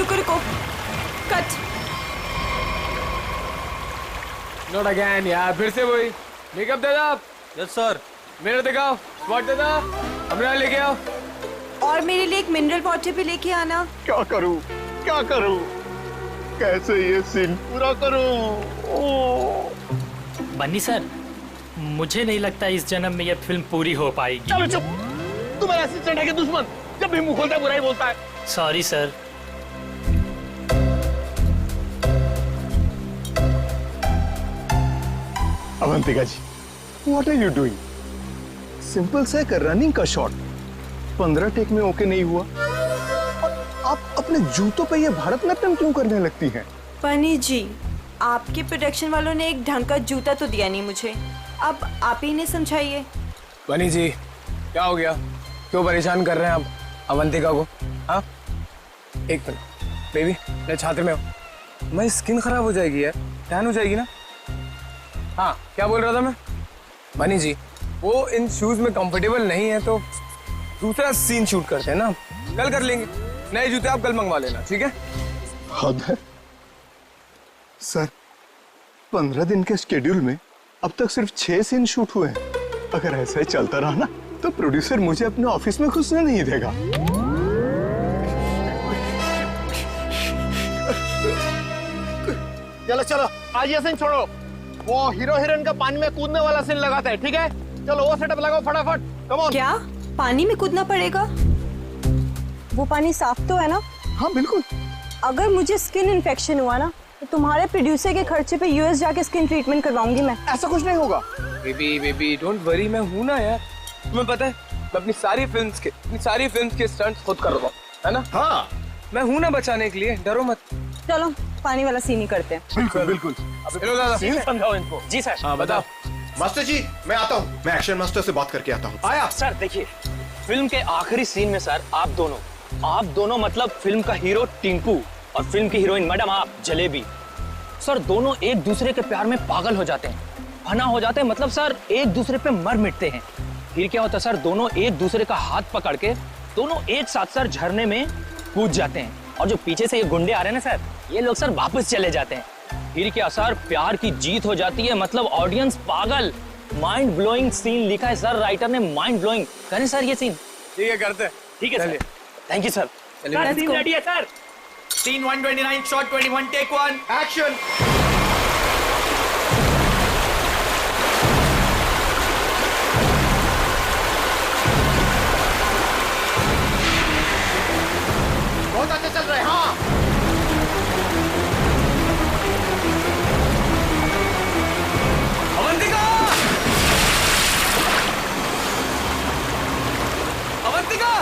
रुको रुको, cut. Not again यार, फिर से वही। मेकअप दे दो। Yes sir. मेरे दिखाओ, स्पॉट दे दो, हमरा लेके आओ। और मेरे लिए एक मिनरल वाटर भी लेके आना। क्या करूं, क्या करूं, कैसे ये सीन पूरा करूं? बन्नी सर, मुझे नहीं लगता इस जन्म में यह फिल्म पूरी हो पाएगी। चलो चुप, तू मेरा असिस्टेंट है कि दुश्मन? जब भी मुंह खोलता है बुराई बोलता है। Sorry sir. Avantika ji, what are you doing? Simple सा एक रनिंग का शॉट 15 टेक में ओके नहीं हुआ और आप अपने जूतों पे ये भारतनाट्यम क्यों करने लगती हैं? बनी जी, आपके प्रोडक्शन वालों ने एक ढंग का जूता तो दिया नहीं मुझे, अब आप ही ने समझाइए। बनी जी, क्या हो गया? क्यों परेशान कर रहे हैं आप अवंतिका को? हाँ, एक मिनट बेबी, मैं छाते में हूँ। मैं स्किन खराब हो जाएगी यार, टैन हो जाएगी ना। हाँ, क्या बोल रहा था मैं? बनी जी, वो इन शूज में कंफर्टेबल नहीं है तो दूसरा सीन शूट करते हैं ना, कल कर लेंगे। नए जूते आप कल मंगवा लेना, ठीक है? हद है सर, 15 दिन के शेड्यूल में अब तक सिर्फ 6 सीन शूट हुए हैं। अगर ऐसा ही चलता रहा ना तो प्रोड्यूसर मुझे अपने ऑफिस में घुसने नहीं देगा। चलो चलो, आज ये सीन छोड़ो, वो हीरो हीरोइन का पानी में कूदने वाला सीन लगाते हैं, ठीक है? चलो वो सेटअप लगाओ फटाफट, कम ऑन। क्या पानी में कूदना पड़ेगा? वो पानी साफ तो है ना? हाँ बिल्कुल। अगर मुझे स्किन इन्फेक्शन हुआ ना तो तुम्हारे प्रोड्यूसर के खर्चे पे यूएस जाके स्किन ट्रीटमेंट करवाऊंगी मैं। ऐसा कुछ नहीं होगा। बेबी डोंट वरी, मैं हूं ना यार। तुम्हें पता है, मैं अपनी सारी फिल्म्स के स्टंट्स खुद कर रहा हूं, है ना? हाँ मैं हूं ना बचाने के लिए, डरो मत। चलो पानी वाला सीन ही करते हैं। बिल्कुल बिल्कुल। चलो दादा, सीन समझाओ इनको। जी सर। हाँ बताओ। मास्टर जी, मैं आता हूँ, मैं एक्शन मास्टर से बात करके आता हूँ। आया सर। देखिए, फिल्म के आखिरी सीन में सर आप दोनों मतलब फिल्म का हीरो टिंकू और फिल्म की हीरोइन मैडम आप जलेबी, सर दोनों एक दूसरे के प्यार में पागल हो जाते हैं, फना हो जाते हैं, मतलब सर एक दूसरे पे मर मिटते हैं। फिर क्या होता है सर, दोनों एक दूसरे का हाथ पकड़ के दोनों एक साथ सर झरने में कूद जाते हैं, और जो पीछे से ये गुंडे आ रहे हैं ना सर, ये लोग सर वापस चले जाते हैं। फिर क्या सर, प्यार की जीत हो जाती है, मतलब ऑडियंस पागल। माइंड ब्लोइंग सीन लिखा है सर राइटर ने, माइंड ब्लोइंग। करें सर ये सीन? ठीक है, करते हैं। ठीक है सर, थैंक यू सर। चलिए, सीन रेडी है sir. Scene 129 shot 21 take 1 action. बहुत अच्छे चल रहे हैं। हाँ अवंतिका, अवंतिका,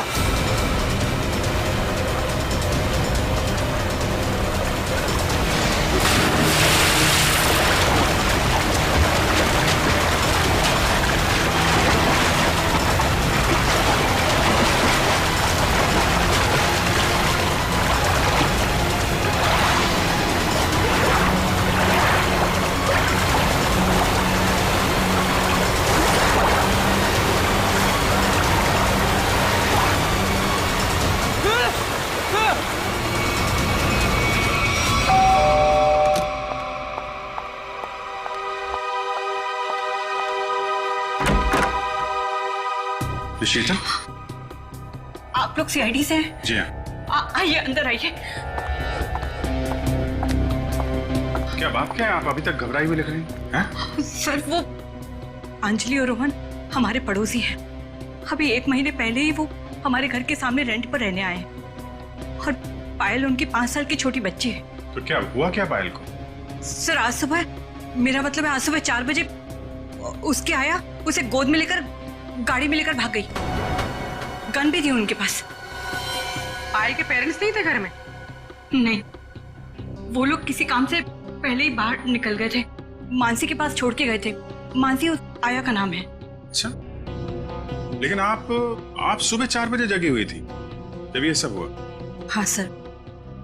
विश्वेता, आप लोग सीआईडी से हैं? जी हाँ। आइए अंदर आइए। क्या बात क्या है, आप अभी तक घबराई हुई लग रही हैं? सर वो अंजलि और रोहन हमारे पड़ोसी हैं। अभी 1 महीने पहले ही वो हमारे घर के सामने रेंट पर रहने आए हैं, और पायल उनकी 5 साल की छोटी बच्ची है। तो क्या हुआ क्या पायल को? सर आज सुबह, मेरा मतलब है आज सुबह 4 बजे उसके आया, उसे गोद में लेकर गाड़ी में लेकर भाग गई। गन भी थी उनके पास। पायल के पेरेंट्स नहीं थे घर में? नहीं, वो लोग किसी काम से पहले ही बाहर निकल गए थे, मानसी के पास छोड़ के गए थे। मानसी उस आया का नाम है। अच्छा, लेकिन आप सुबह 4 बजे जगी हुई थी जब ये सब हुआ? हाँ सर,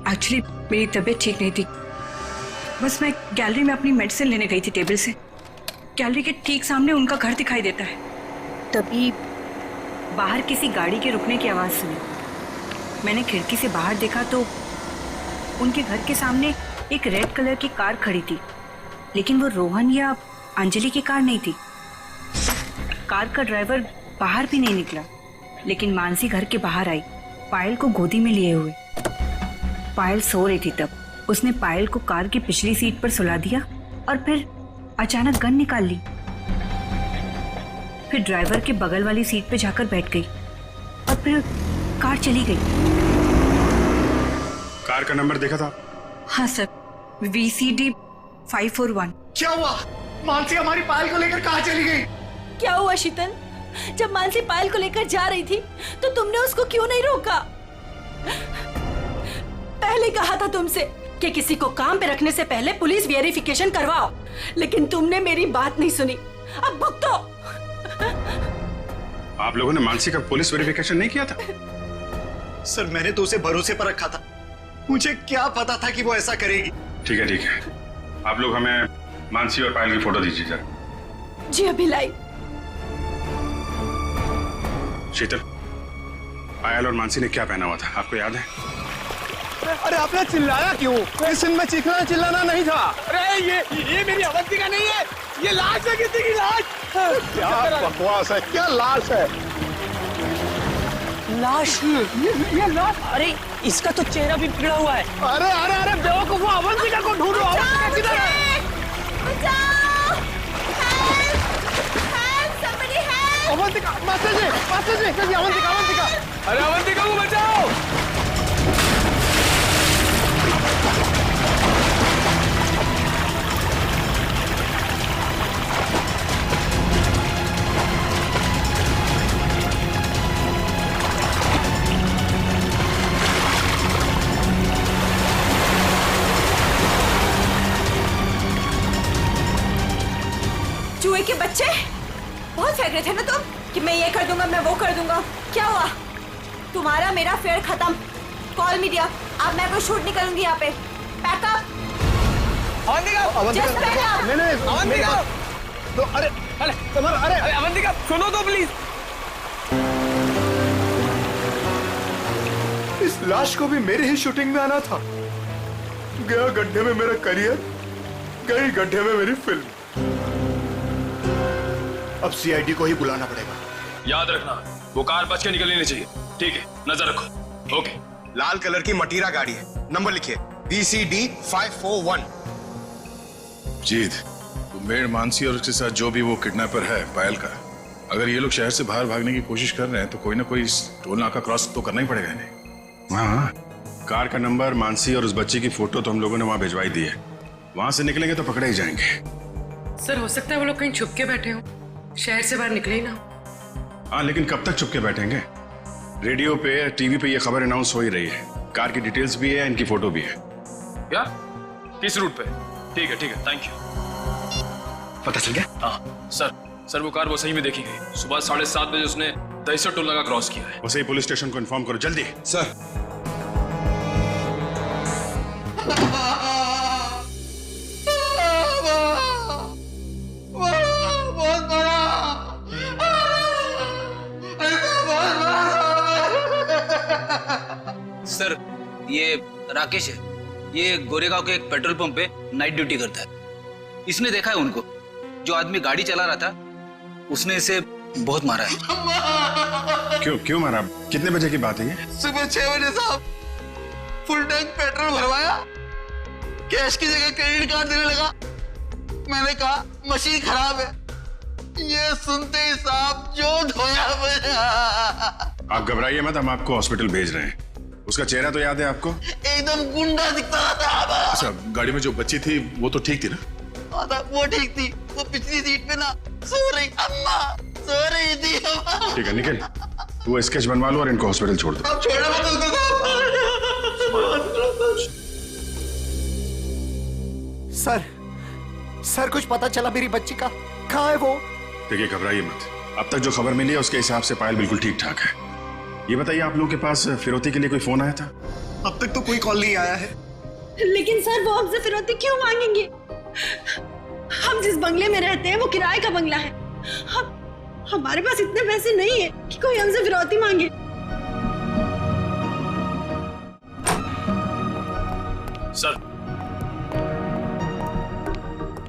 एक्चुअली मेरी तबीयत ठीक नहीं थी, बस मैं गैलरी में अपनी मेडिसिन लेने गई थी टेबल से। गैलरी के ठीक सामने उनका घर दिखाई देता है, तभी बाहर किसी गाड़ी के रुकने की आवाज सुनी। मैंने खिड़की से बाहर देखा तो उनके घर के सामने एक रेड कलर की कार खड़ी थी, लेकिन वो रोहन या अंजलि की कार नहीं थी। कार का ड्राइवर बाहर भी नहीं निकला, लेकिन मानसी घर के बाहर आई, पायल को गोदी में लिए हुए। पायल सो रही थी तब उसने पायल को कार की पिछली सीट पर सुला दिया और फिर अचानक गन निकाल ली। फिर ड्राइवर के बगल वाली सीट पे जाकर बैठ गई और फिर कार चली गई। कार का नंबर देखा था? हाँ सर, VCD 541। क्या हुआ? मानसी हमारी पायल को लेकर कहाँ चली गई? क्या हुआ शीतल? जब मानसी पायल को लेकर जा रही थी तो तुमने उसको क्यों नहीं रोका? पहले कहा था तुमसे कि किसी को काम पे रखने से पहले पुलिस वेरिफिकेशन करवाओ, लेकिन तुमने मेरी बात नहीं सुनी। अब भुगतो। आप लोगों ने मानसी का पुलिस वेरिफिकेशन नहीं किया था? सर मैंने तो उसे भरोसे पर रखा था, मुझे क्या पता था कि वो ऐसा करेगी। ठीक है ठीक है, आप लोग हमें मानसी और पायल की फोटो दीजिए जरा। जी अभी लाई। शीतल, पायल और मानसी ने क्या पहना हुआ था आपको याद है? अरे आपने चिल्लाया क्यों? इस सीन में चीखना चिल्लाना नहीं था। अरे ये मेरी अवंतिका नहीं है, ये लाश है, किसी की लाश। क्या बकवास है, क्या लाश है? लाश? ये लाश? अरे इसका तो चेहरा भी बिगड़ा हुआ है। अरे अरे अरे बेवकूफो, अवंतिका को ढूंढो। अवंतिका किधर है? अवंतिका, मास्टर जी, अवंतिका, अवंतिका। अरे अवंतिका को बचाओ। चूहे के बच्चे, बहुत फेंक रहे थे ना तुम कि मैं ये कर दूंगा, मैं वो कर दूंगा। क्या हुआ? तुम्हारा मेरा फेयर खत्म। कॉल मीडिया, अब मैं कोई शूट नहीं करूंगी यहाँ पे। पैकअप। अवंतिका, नहीं, अवंतिका। तो अरे तुम्हारा, अरे अवंतिका सुनो तो प्लीज। इस लाश को भी मेरी ही शूटिंग में आना था। गया गड्ढे में मेरा करियर, गई गड्ढे में मेरी फिल्म। अब सीआईडी को ही बुलाना पड़ेगा। याद रखना, वो कार बच के निकलनी नहीं चाहिए। ठीक है, नजर रखो। ओके। लाल कलर की मटीरा गाड़ी है, नंबर लिखिए VCD 541। जीत, मेड मानसी और उसके साथ जो भी वो किडनैपर है पायल का, अगर ये लोग शहर से बाहर भागने की कोशिश कर रहे हैं तो कोई ना कोई टोल नाका क्रॉस तो करना ही पड़ेगा इन्हें। हाँ, कार का नंबर, मानसी और उस बच्ची की फोटो तो हम लोगों ने वहां भिजवाई दी है। वहां से निकलेंगे तो पकड़े ही जाएंगे। सर हो सकता है वो लोग कहीं छुप के बैठे हो, शहर से बाहर निकले ही ना। हाँ, लेकिन कब तक चुप के बैठेंगे? रेडियो पे, टीवी पे ये खबर अनाउंस हो ही रही है। कार की डिटेल्स भी है, इनकी फोटो भी है। क्या? किस रूट पे? ठीक है, थैंक यू। पता चल गया? हाँ सर, वो कार वो सही में देखी गई। सुबह 7:30 बजे उसने दहीसर टोल नाका क्रॉस किया है। वैसे ही पुलिस स्टेशन को इन्फॉर्म करो जल्दी। सर सर, ये राकेश है। ये गोरेगांव के एक पेट्रोल पंप पे नाइट ड्यूटी करता है। इसने देखा है उनको। जो आदमी गाड़ी चला रहा था उसने इसे बहुत मारा है। क्यों मारा? कितने बजे की बात है ये? सुबह 6 बजे साहब। फुल टैंक पेट्रोल भरवाया, कैश की जगह क्रेडिट कार्ड देने लगा। मैंने कहा मशीन खराब है। ये सुनते ही साहब जो धोया मेरा। आप घबराइए मत, हम आपको हॉस्पिटल भेज रहे हैं। उसका चेहरा तो याद है आपको? एकदम गुंडा दिखता था। अच्छा, गाड़ी में जो बच्ची थी वो तो ठीक थी ना? वो ठीक थी। वो पिछली सीट पे ना सो रही अम्मा, सो रही थी अम्मा। ठीक है निखिल, वो स्केच बनवा लो और इनको हॉस्पिटल छोड़ दो। अब छोड़ो मत उसको साहब। सर कुछ पता चला मेरी बच्ची का? कहाँ है वो? देखिए घबराइए मत, अब तक जो खबर मिली है उसके हिसाब से पायल बिल्कुल ठीक ठाक है। ये बताइए, आप लोगों के पास फिरौती के लिए कोई फोन आया था? अब तक तो कोई कॉल नहीं आया है। लेकिन सर वो हमसे फिरौती क्यों मांगेंगे? हम जिस बंगले में रहते हैं वो किराए का बंगला है। हमारे पास इतने पैसे नहीं है कि कोई हमसे फिरौती मांगे। सर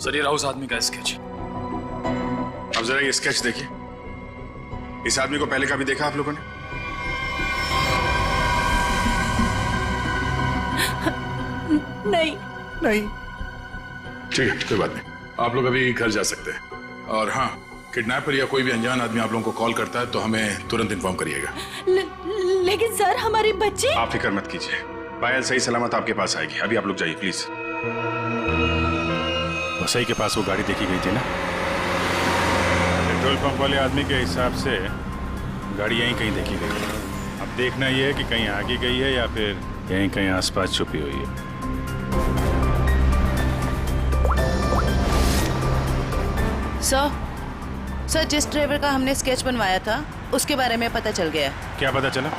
सर ये रहा उस आदमी का स्केच। अब जरा ये स्केच देखिए। इस आदमी को पहले कभी देखा आप लोगों ने? नहीं। नहीं। ठीक है, कोई बात नहीं, आप लोग अभी घर जा सकते हैं। और हाँ, किडनैपर या कोई भी अनजान आदमी आप लोगों को कॉल करता है तो हमें तुरंत इन्फॉर्म करिएगा। लेकिन सर हमारी बच्ची। आप फिक्र मत कीजिए, पायल सही सलामत आपके पास आएगी। अभी आप लोग जाइए प्लीज। वसई के पास वो गाड़ी देखी गई थी ना? पेट्रोल पंप वाले आदमी के हिसाब से गाड़ी यहीं कहीं देखी गई है। अब देखना ये है कि कहीं आगे गई है या फिर यहीं कहीं आसपास छुपी हुई है। सर जिस ड्राइवर का हमने स्केच बनवाया था उसके बारे में पता चल गया। क्या पता चला?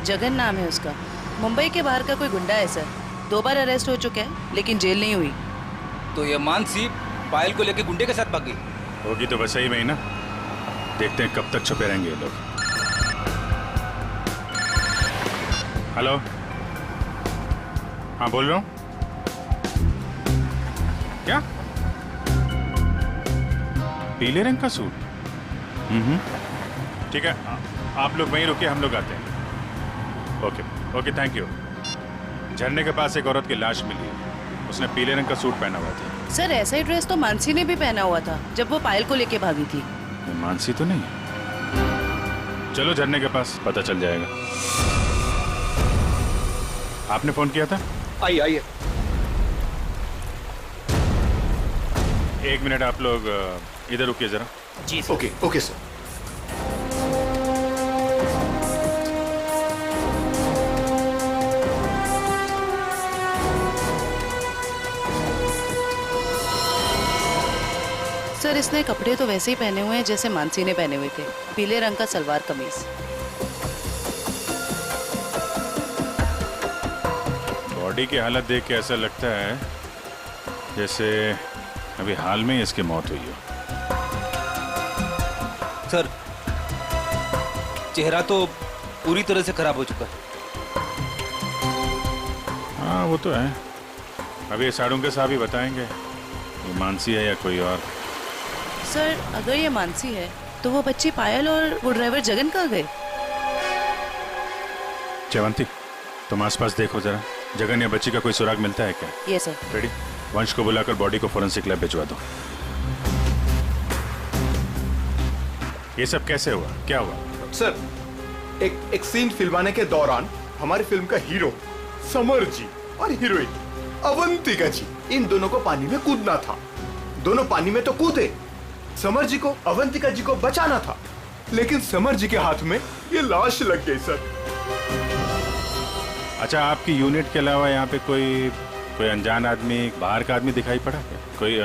जगन नाम है उसका। मुंबई के बाहर का कोई गुंडा है सर। 2 बार अरेस्ट हो चुका है लेकिन जेल नहीं हुई। तो ये मानसी पायल को लेके गुंडे के साथ भाग गई होगी तो वसई में ही ना। देखते हैं कब तक छुपे रहेंगे ये लोग। हेलो, हाँ बोल रहा हूँ। क्या? पीले रंग का सूट? ठीक है, आप लोग वहीं रुकिए, हम लोग आते हैं। Okay okay, thank you. झरने के पास एक औरत की लाश मिली है। उसने पीले रंग का सूट पहना हुआ था। सर ऐसा ही ड्रेस तो मानसी ने भी पहना हुआ था जब वो पायल को लेके भागी थी। मानसी तो नहीं? चलो झरने के पास, पता चल जाएगा। आपने फोन किया था? आइए आइए। 1 मिनट, आप लोग इधर रुकिए जरा। जी sir. Okay okay sir. Sir इसने कपड़े तो वैसे ही पहने हुए हैं जैसे मानसी ने पहने हुए थे। पीले रंग का सलवार कमीज। बॉडी की हालत देख के ऐसा लगता है जैसे अभी हाल में इसकी मौत हुई हो। सर चेहरा तो पूरी तरह से खराब हो चुका है। हाँ वो तो है। अभी ये साड़ू के साहब ही बताएंगे ये मानसी है या कोई और। सर अगर ये मानसी है तो वो बच्ची पायल और वो ड्राइवर जगन कहाँ गए? जयवंती, तुम आसपास देखो जरा। जगन या बच्ची का कोई सुराग मिलता है क्या? ये सर। रेडी? वंश को बुलाकर बॉडी को फोरेंसिक लैब भिजवा दो। ये सब कैसे हुआ? क्या हुआ? सर एक सीन फिल्माने के दौरान हमारी फिल्म का हीरो समर जी और हीरोइन अवंतिका जी, इन दोनों को पानी में कूदना था। दोनों पानी में तो कूदे। समर जी को अवंतिका जी को बचाना था, लेकिन समर जी के हाथ में ये लाश लग गई सर। अच्छा, आपकी यूनिट के अलावा यहाँ पे कोई अनजान आदमी, बाहर का आदमी दिखाई पड़ा क्या? कोई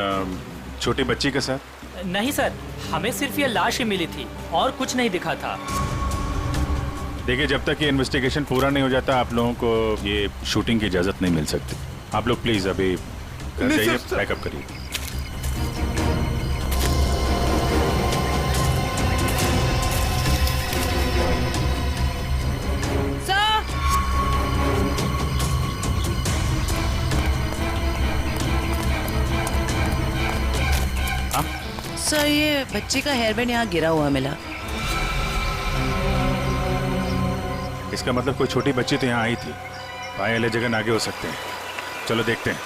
छोटी बच्ची के साथ? नहीं सर, हमें सिर्फ ये लाश ही मिली थी और कुछ नहीं दिखा था। देखिए, जब तक ये इन्वेस्टिगेशन पूरा नहीं हो जाता आप लोगों को ये शूटिंग की इजाजत नहीं मिल सकती। आप लोग प्लीज अभी घर जाइए, पैकअप करिए। सर ये बच्ची का हेयर बैंड यहाँ गिरा हुआ मिला। इसका मतलब कोई छोटी बच्ची तो यहाँ आई थी। पायल जगन आगे हो सकते हैं। चलो देखते हैं।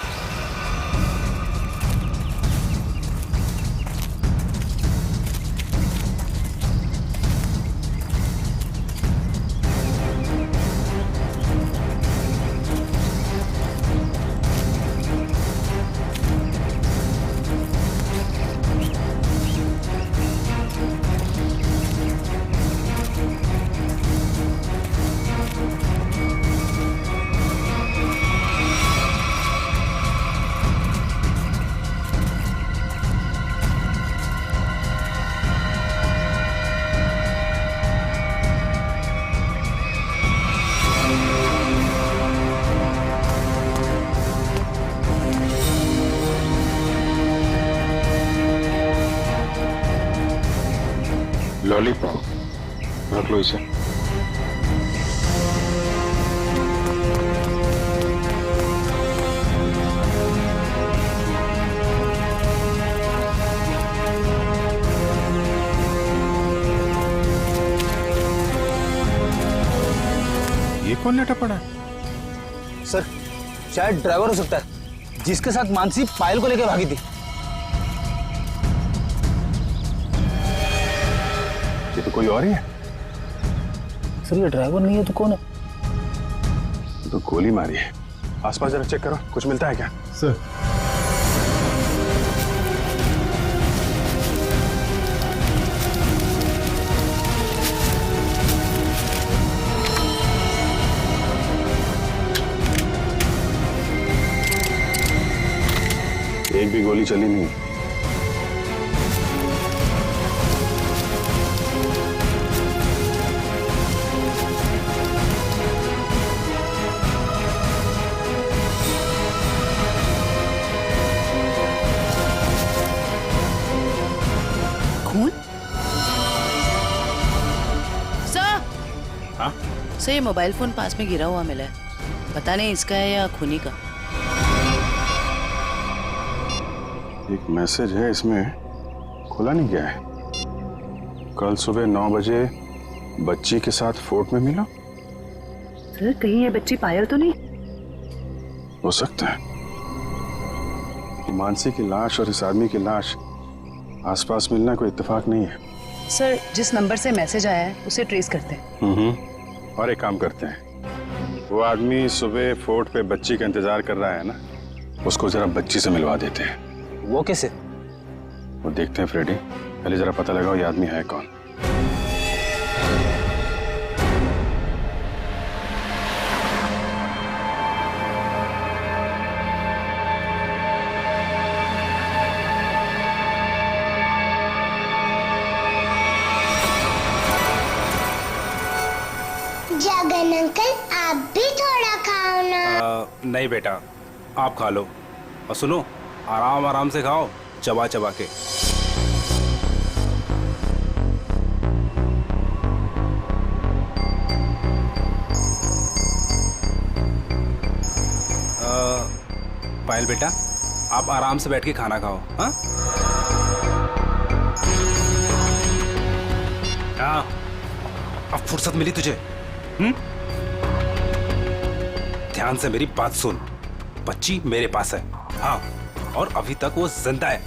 लॉलीपॉप रख लो इसे। ये कौन लेटा पड़ा है? सर शायद ड्राइवर हो सकता है जिसके साथ मानसी पायल को लेकर भागी थी। ये तो कोई और ही है। सर ये ड्राइवर नहीं है तो कौन है? ये तो गोली मारी है। आसपास जरा चेक करो, कुछ मिलता है क्या? सर एक भी गोली चली नहीं। खून? सर हाँ? सर ये मोबाइल फोन पास में गिरा हुआ मिला है, पता नहीं इसका है या खूनी का। एक मैसेज है इसमें, खुला नहीं गया है। कल सुबह 9 बजे बच्ची के साथ फोर्ट में मिला। सर कहीं ये बच्ची पायल तो नहीं? हो सकता है। मानसी की लाश और इस आदमी की लाश आसपास मिलना कोई इत्तेफाक नहीं है। सर जिस नंबर से मैसेज आया है उसे ट्रेस करते हैं। और एक काम करते हैं, वो आदमी सुबह फोर्ट पे बच्ची का इंतजार कर रहा है ना, उसको जरा बच्ची से मिलवा देते हैं। वो कैसे? वो देखते हैं फ्रेडी, पहले जरा पता लगाओ ये आदमी है कौन। जगन अंकल आप भी थोड़ा खाओ ना। नहीं बेटा, आप खा लो और सुनो, आराम आराम से खाओ, चबा चबा के। पायल बेटा, आप आराम से बैठ के खाना खाओ। हाँ हाँ, अब फुर्सत मिली तुझे? ध्यान से मेरी बात सुन, बच्ची मेरे पास है। हाँ, और अभी तक वो जिंदा है।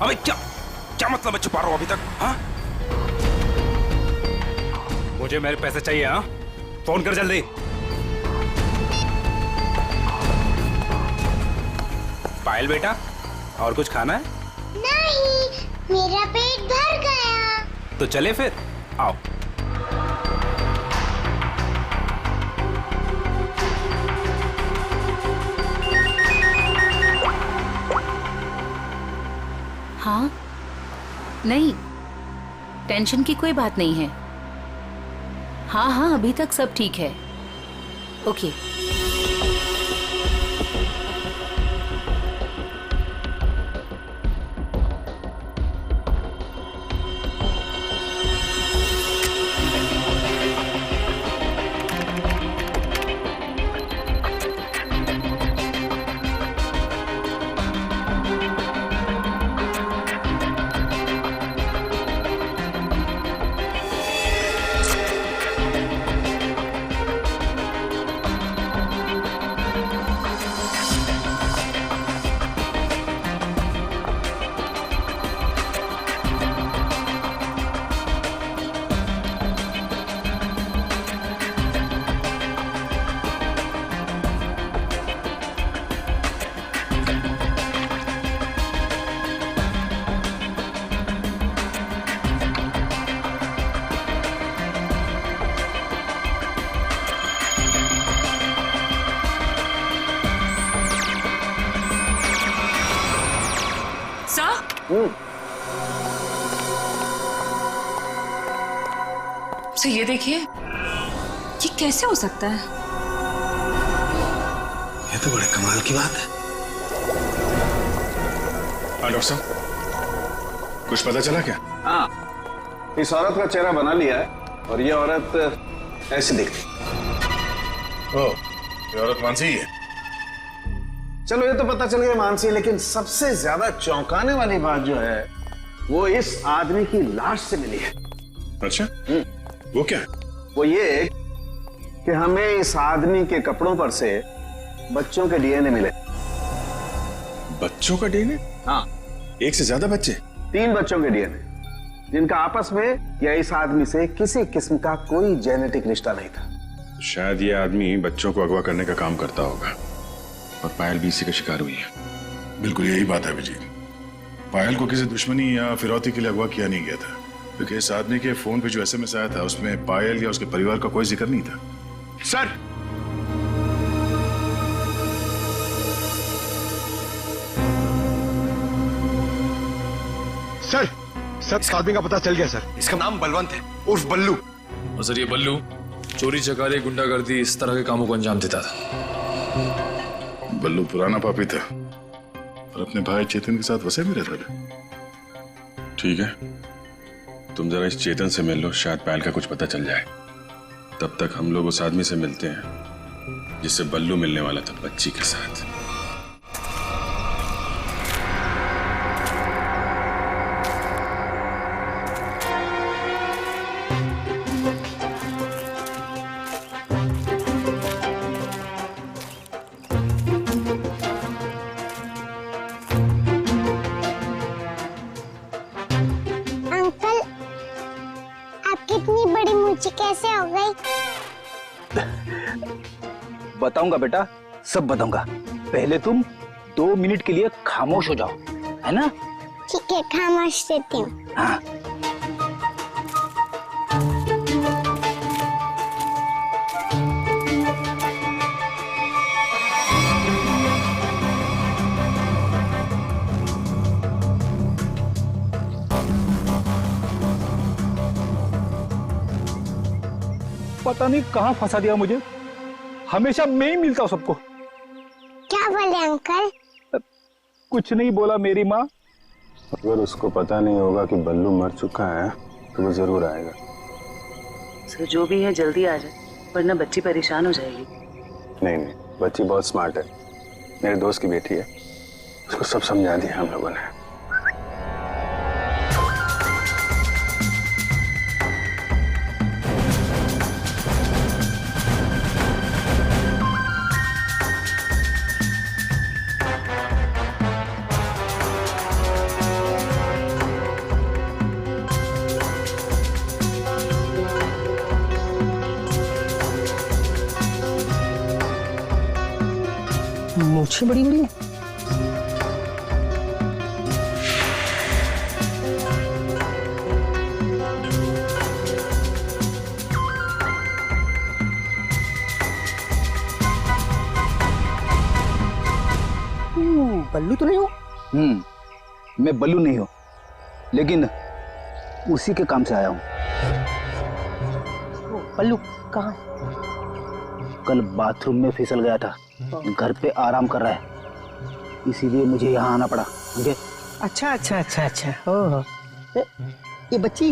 अबे क्या क्या मतलब है छुपा रहा हूं अभी तक? हाँ, मुझे मेरे पैसे चाहिए। हाँ, फोन कर जल्दी। पायल बेटा, और कुछ खाना है? नहीं, मेरा पेट भर गया। तो चले फिर, आओ। हाँ नहीं, टेंशन की कोई बात नहीं है। हाँ हाँ अभी तक सब ठीक है। ओके। तो ये देखिए, ये कैसे हो सकता है? ये तो बड़े कमाल की बात है। हाँ डॉक्टर साहब, कुछ पता चला क्या? हाँ, इस औरत का चेहरा बना लिया है और ये औरत ऐसी दिखती। ओह, ये औरत मानसी है। चलो ये तो पता चल गया मानसी, लेकिन सबसे ज्यादा चौंकाने वाली बात जो है वो इस आदमी की लाश से मिली है। अच्छा, वो क्या? वो ये कि हमें इस आदमी के कपड़ों पर से बच्चों के डीएनए मिले। बच्चों का डीएनए? हाँ, एक से ज्यादा बच्चे? 3 बच्चों के डीएनए, जिनका आपस में या इस आदमी से किसी किस्म का कोई जेनेटिक रिश्ता नहीं था। शायद ये आदमी बच्चों को अगवा करने का काम करता होगा और पायल भी इसी का शिकार हुई है। बिल्कुल यही बात है अभिजीत। पायल को किसी दुश्मनी या फिरौती के लिए अगवा किया नहीं गया था, क्योंकि इस आदमी के फोन पे जो एसएमएस आया था उसमें पायल या उसके परिवार का कोई जिक्र नहीं था। सर, सर इस आदमी का पता चल गया सर। इसका नाम बलवंत है, उर्फ बल्लू। और सर ये बल्लू चोरी चकारी गुंडागर्दी इस तरह के कामों को अंजाम देता था। बल्लू पुराना पापी था और अपने भाई चेतन के साथ वसे में रहता था। ठीक है, तुम जरा इस चेतन से मिल लो, शायद पायल का कुछ पता चल जाए। तब तक हम लोग उस आदमी से मिलते हैं जिससे बल्लू मिलने वाला था बच्ची के साथ। अंकल, आपकी इतनी बड़ी मूंछें कैसे हो गई? बताऊंगा बेटा, सब बताऊंगा। पहले तुम 2 मिनट के लिए खामोश हो जाओ, है ना? ठीक है, खामोश रहती हूँ। हाँ। पता नहीं कहाँ फंसा दिया मुझे, हमेशा मैं ही मिलता हूँ सबको। क्या बोले अंकल? कुछ नहीं बोला मेरी माँ। अगर उसको पता नहीं होगा कि बल्लू मर चुका है तो वो जरूर आएगा। सर जो भी है जल्दी आ जाए, वरना बच्ची परेशान हो जाएगी। नहीं नहीं, बच्ची बहुत स्मार्ट है, मेरे दोस्त की बेटी है, उसको सब समझा दिया हम लोगों ने। मूंछें बड़ी बड़ी है। बल्लू तो नहीं हो? मैं बल्लू नहीं हूँ, लेकिन उसी के काम से आया हूँ। बल्लू कहाँ? कल बाथरूम में फिसल गया था, घर पे आराम कर रहा है, इसीलिए मुझे यहाँ आना पड़ा। मुझे अच्छा अच्छा अच्छा अच्छा, ओह ये बच्ची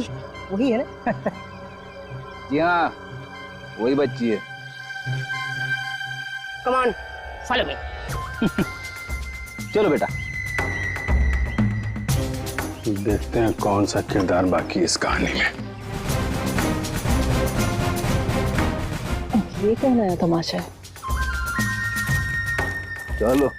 वही है ना? जी हाँ, वही बच्ची है। Come on, follow me. चलो बेटा, देखते हैं कौन सा किरदार बाकी इस कहानी में। ये कौन आया तमाशा है? चलो।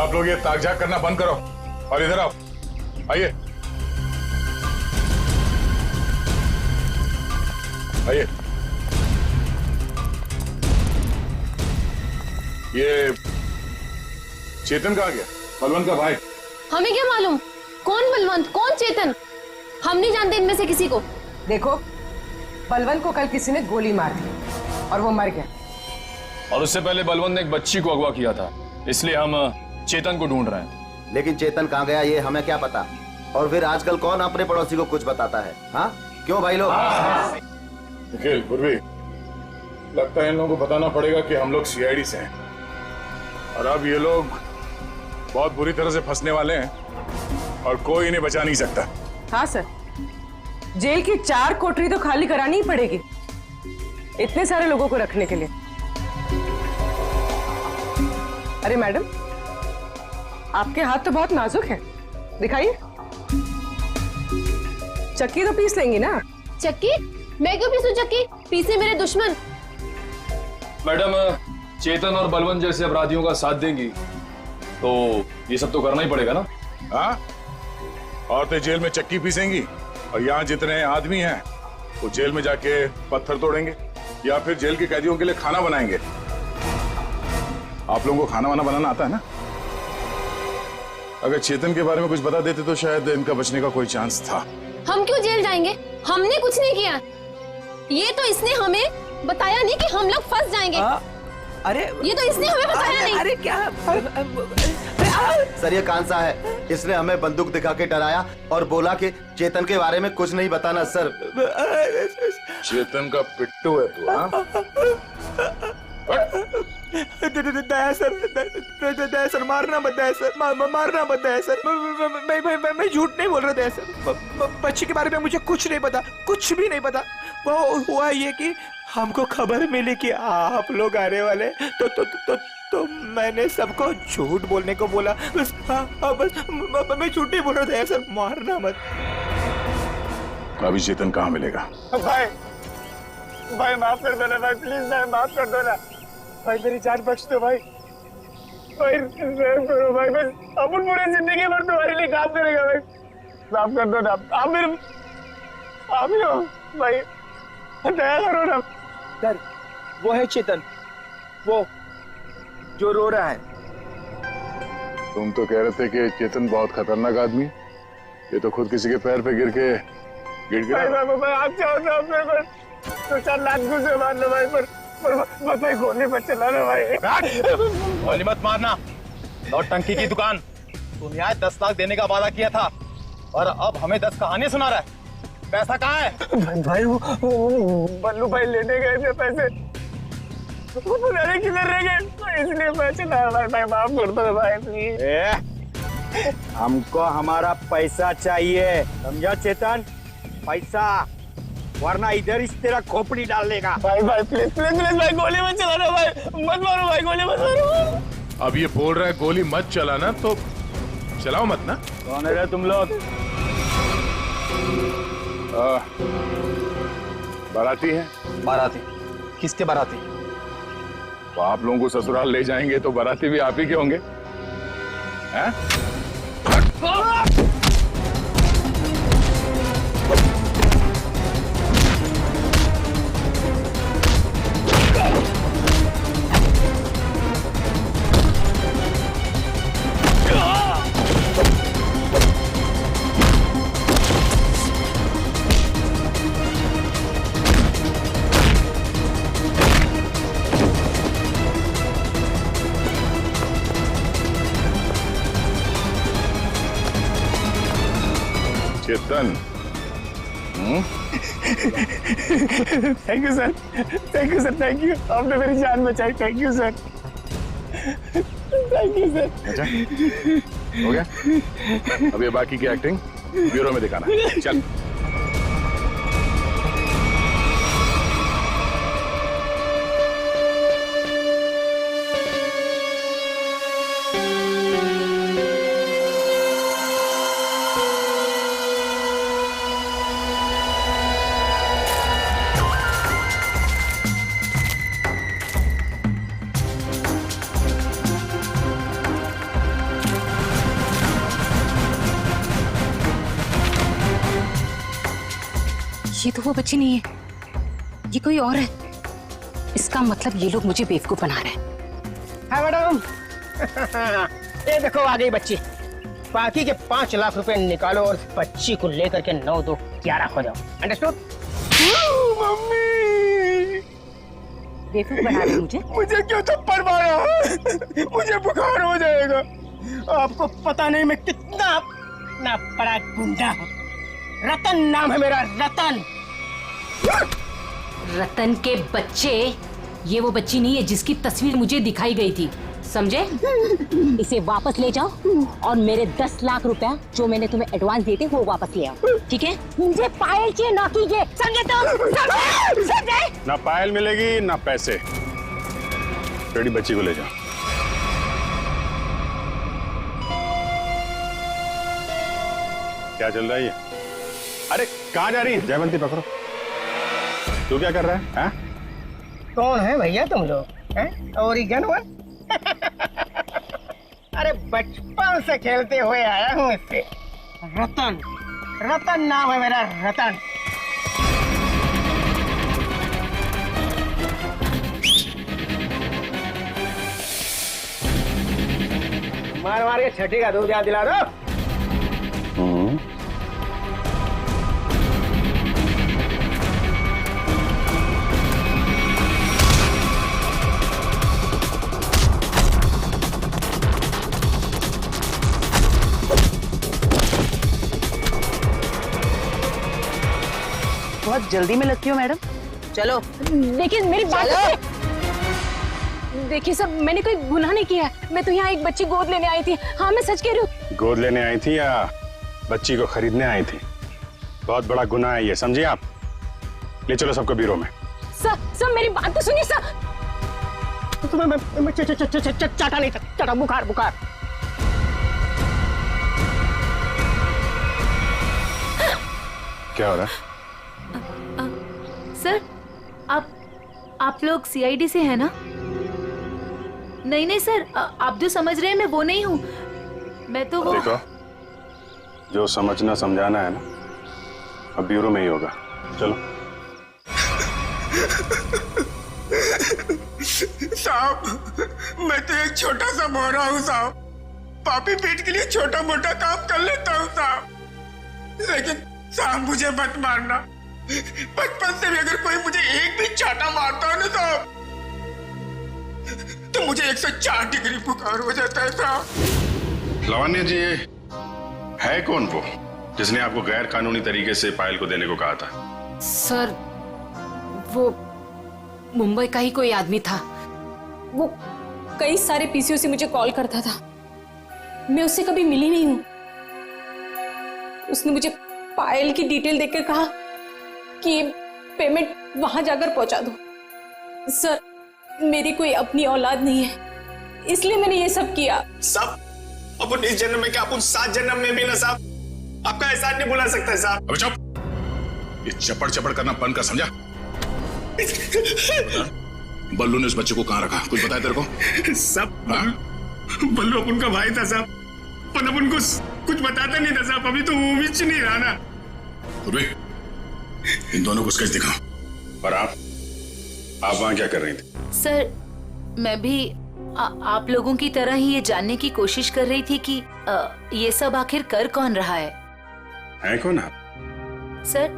आप लोग ये ताक-झाक करना बंद करो और इधर आओ। आइए। आइए। ये चेतन कहाँ गया? बलवंत का भाई। हमें क्या मालूम कौन बलवंत कौन चेतन, हम नहीं जानते इनमें से किसी को। देखो, बलवंत को कल किसी ने गोली मार दी और वो मर गया। और उससे पहले बलवंत ने एक बच्ची को अगवा किया था, इसलिए हम चेतन को ढूंढ रहे हैं। लेकिन चेतन कहाँ गया ये हमें क्या पता। और फिर आजकल कौन अपने पड़ोसी को कुछ बताता है? हाँ क्यों भाई लोग? निखिल, पूर्वी, लगता है इन लोगों को बताना पड़ेगा कि हम लोग सीआईडी से हैं और अब ये लोग बहुत बुरी तरह से फंसने वाले हैं और कोई इन्हें बचा नहीं सकता। हाँ सर, जेल की 4 कोठरी तो खाली करानी ही पड़ेगी इतने सारे लोगों को रखने के लिए। अरे मैडम, आपके हाथ तो बहुत नाजुक हैं, दिखाइए। चक्की तो पीस लेंगी ना? चक्की? मैं क्यों पीसूं चक्की? पीसे मेरे दुश्मन। मैडम, चेतन और बलवंत जैसे अपराधियों का साथ देंगी तो ये सब तो करना ही पड़ेगा ना। हाँ, औरतें जेल में चक्की पीसेंगी और यहाँ जितने आदमी हैं वो जेल में जाके पत्थर तोड़ेंगे या फिर जेल के कैदियों के लिए खाना बनाएंगे। आप लोगों को खाना वाना बनाना आता है ना? अगर चेतन के बारे में कुछ बता देते तो शायद इनका बचने का कोई चांस था। हम क्यों जेल जाएंगे? हमने कुछ नहीं किया। ये तो इसने हमें बताया नहीं कि हम लोग फंस जाएंगे। अरे ये तो इसने हमें बताया नहीं। अरे क्या? सर ये कांसा है, इसने हमें बंदूक दिखा के डराया और बोला कि चेतन के बारे में कुछ नहीं बताना। सर चेतन का पिट्टू है तू? हाँ? दया सर, दया सर, मारना मत दया सर, मारना मत दया सर। मैं झूठ नहीं बोल रहा दया सर। बच्ची के बारे में मुझे कुछ नहीं पता, कुछ भी नहीं पता। वो हुआ ये कि हमको खबर मिली कि आप लोग आने वाले, तो मैंने सबको झूठ बोलने को बोला। बस बस मैं झूठ नहीं बोल रहा दया सर, मारना मत। अभी चेतन कहाँ मिलेगा? भाई माफ कर दो ना भाई, प्लीज भाई माफ कर दो ना भाई, मेरी जान बख्श दो भाई। भाई करो भाई, मैं अपन पूरी जिंदगी भर तुम्हारे लिए काम करेगा भाई, माफ कर दो ना। आप मेरे आप ही हो भाई, दया करो ना। सर वो है चेतन, वो जो रो रहा है। तुम तो कह रहे थे कि चेतन बहुत खतरनाक आदमी, ये तो खुद किसी के पैर पे गिर के गिर गया। भाई आप चाहो तो अपने पर 2-4 लाख घुसे मार लो भाई, पर भाई गोली मत चलाना भाई। गोली मत मारना, नौटंकी की दुकान। तुम यहाँ 10 लाख देने का वादा किया था और अब हमें 10 कहानियां सुना रहा है। पैसा कहाँ है? भाई वो बल्लू भाई लेने गए थे पैसे, वो पता नहीं किधर रह गए, इसलिए मैं चला भाई, माफ कर दो भाई प्लीज। हमको हमारा पैसा चाहिए, समझा चेतन? पैसा, वरना इधर इस तेरा खोपड़ी डाल देगा। भाई प्लीज प्लीज प्लीज भाई, गोली मत चलाना भाई, मत मारो भाई, गोली मत मारो। अब ये बोल रहा है गोली मत चलाना, तो चलाओ मत ना। कौन है तुम लोग? बाराती है। बाराती? किसके बाराती? तो आप लोगों को ससुराल ले जाएंगे तो बाराती भी आप ही के होंगे, हैं? Chetan, thank you sir, thank you sir, thank you, आपने मेरी जान बचाई, thank you sir, thank you sir. अच्छा हो गया, अब ये बाकी की एक्टिंग ब्यूरो में दिखाना। चल। ये तो वो बच्ची नहीं है ये कोई और है। इसका मतलब ये लोग मुझे बेवकूफ बना रहे हैं। हाँ मैडम। ये देखो आ गई बच्ची। बाकी के 5 लाख रुपए निकालो और बच्ची को लेकर के 9 2 11 हो जाओ। अंडरस्टूड? मम्मी बेवकूफ बना रहे मुझे। मुझे क्यों थप्पड़ मारा? मुझे बुखार हो जाएगा। आपको पता नहीं मैं कितना बड़ा गुंडा हूँ। रतन नाम है मेरा, रतन। रतन के बच्चे, ये वो बच्ची नहीं है जिसकी तस्वीर मुझे दिखाई गई थी, समझे? इसे वापस ले जाओ और मेरे 10 लाख रुपया जो मैंने तुम्हें एडवांस दिए थे वो वापस ले आओ, ठीक है? मुझे पायल चाहिए, ना कीजिए, समझे तुम? समझे? ना पायल मिलेगी ना पैसे। बेटी बच्ची को ले जाओ। क्या चल रहा है ये? अरे कहाँ जा रही है? जयवंती पकड़ो। तू क्या कर रहा है? हाँ? कौन है भैया तुम लोग? ओरिजिन हुआ? अरे बचपन से खेलते हुए आया हूँ इससे। रतन, रतन नाम है मेरा, रतन। मार मार के छठी का दूध याद दिला दो। बहुत जल्दी में लगती हो मैडम। चलो देखिए मेरी बात, देखिए सर मैंने कोई गुनाह नहीं किया है। मैं तो यहाँ एक बच्ची गोद लेने आई थी। हाँ मैं सच कह रही हूँ। गोद लेने आई थी या बच्ची को खरीदने आई थी? बहुत बड़ा गुनाह है ये, समझिए आप। ले चलो सबको ब्यूरो में। सर मेरी बात तो सुनिए सर। चाटा नहीं, चाटा, बुखार बुखार। क्या हो रहा है? सर आप लोग सीआईडी से हैं ना? नहीं नहीं सर, आप जो समझ रहे हैं मैं वो नहीं हूँ। मैं तो वो... देखो, जो समझना समझाना है ना अब ब्यूरो में ही होगा। चलो। साहब मैं तो एक छोटा सा मोहरा हूँ साहब। पापी पेट के लिए छोटा मोटा काम कर लेता हूँ साहब, लेकिन साहब मुझे मत मारना। बचपन से भी अगर कोई मुझे एक भी चाटा मारता है ना साहब तो मुझे 104 डिग्री बुखार हो जाता है साहब। लावण्य जी, है कौन वो जिसने आपको गैर कानूनी तरीके से पायल को देने को कहा था? सर वो मुंबई का ही कोई आदमी था। वो कई सारे पीसीओ से मुझे कॉल करता था। मैं उससे कभी मिली नहीं हूं। उसने मुझे पायल की डिटेल देकर कहा कि ये पेमेंट वहां जाकर पहुंचा दो। सर मेरी कोई अपनी औलाद नहीं है, इसलिए मैंने ये सब किया। साहब अपन इस जन्म में क्या, अपन 7 जन्म में भी ना साहब आपका एहसान नहीं भुला सकता है साहब। अबे चुप, ये चपड़ चपड़ करना बंद कर, समझा? बल्लू ने उस बच्चे को कहाँ रखा, कुछ बताया तेरे को? सब बल्लू अपन का भाई था साहब, पर अपन को कुछ बताता नहीं था साहब। अभी तो वो भी नहीं रहा ना। इन दोनों को स्केच दिखाओ। और आप वहां क्या कर रही थी? सर मैं भी आप लोगों की तरह ही ये जानने की कोशिश कर रही थी कि ये सब आखिर कर कौन रहा है कौन आप? सर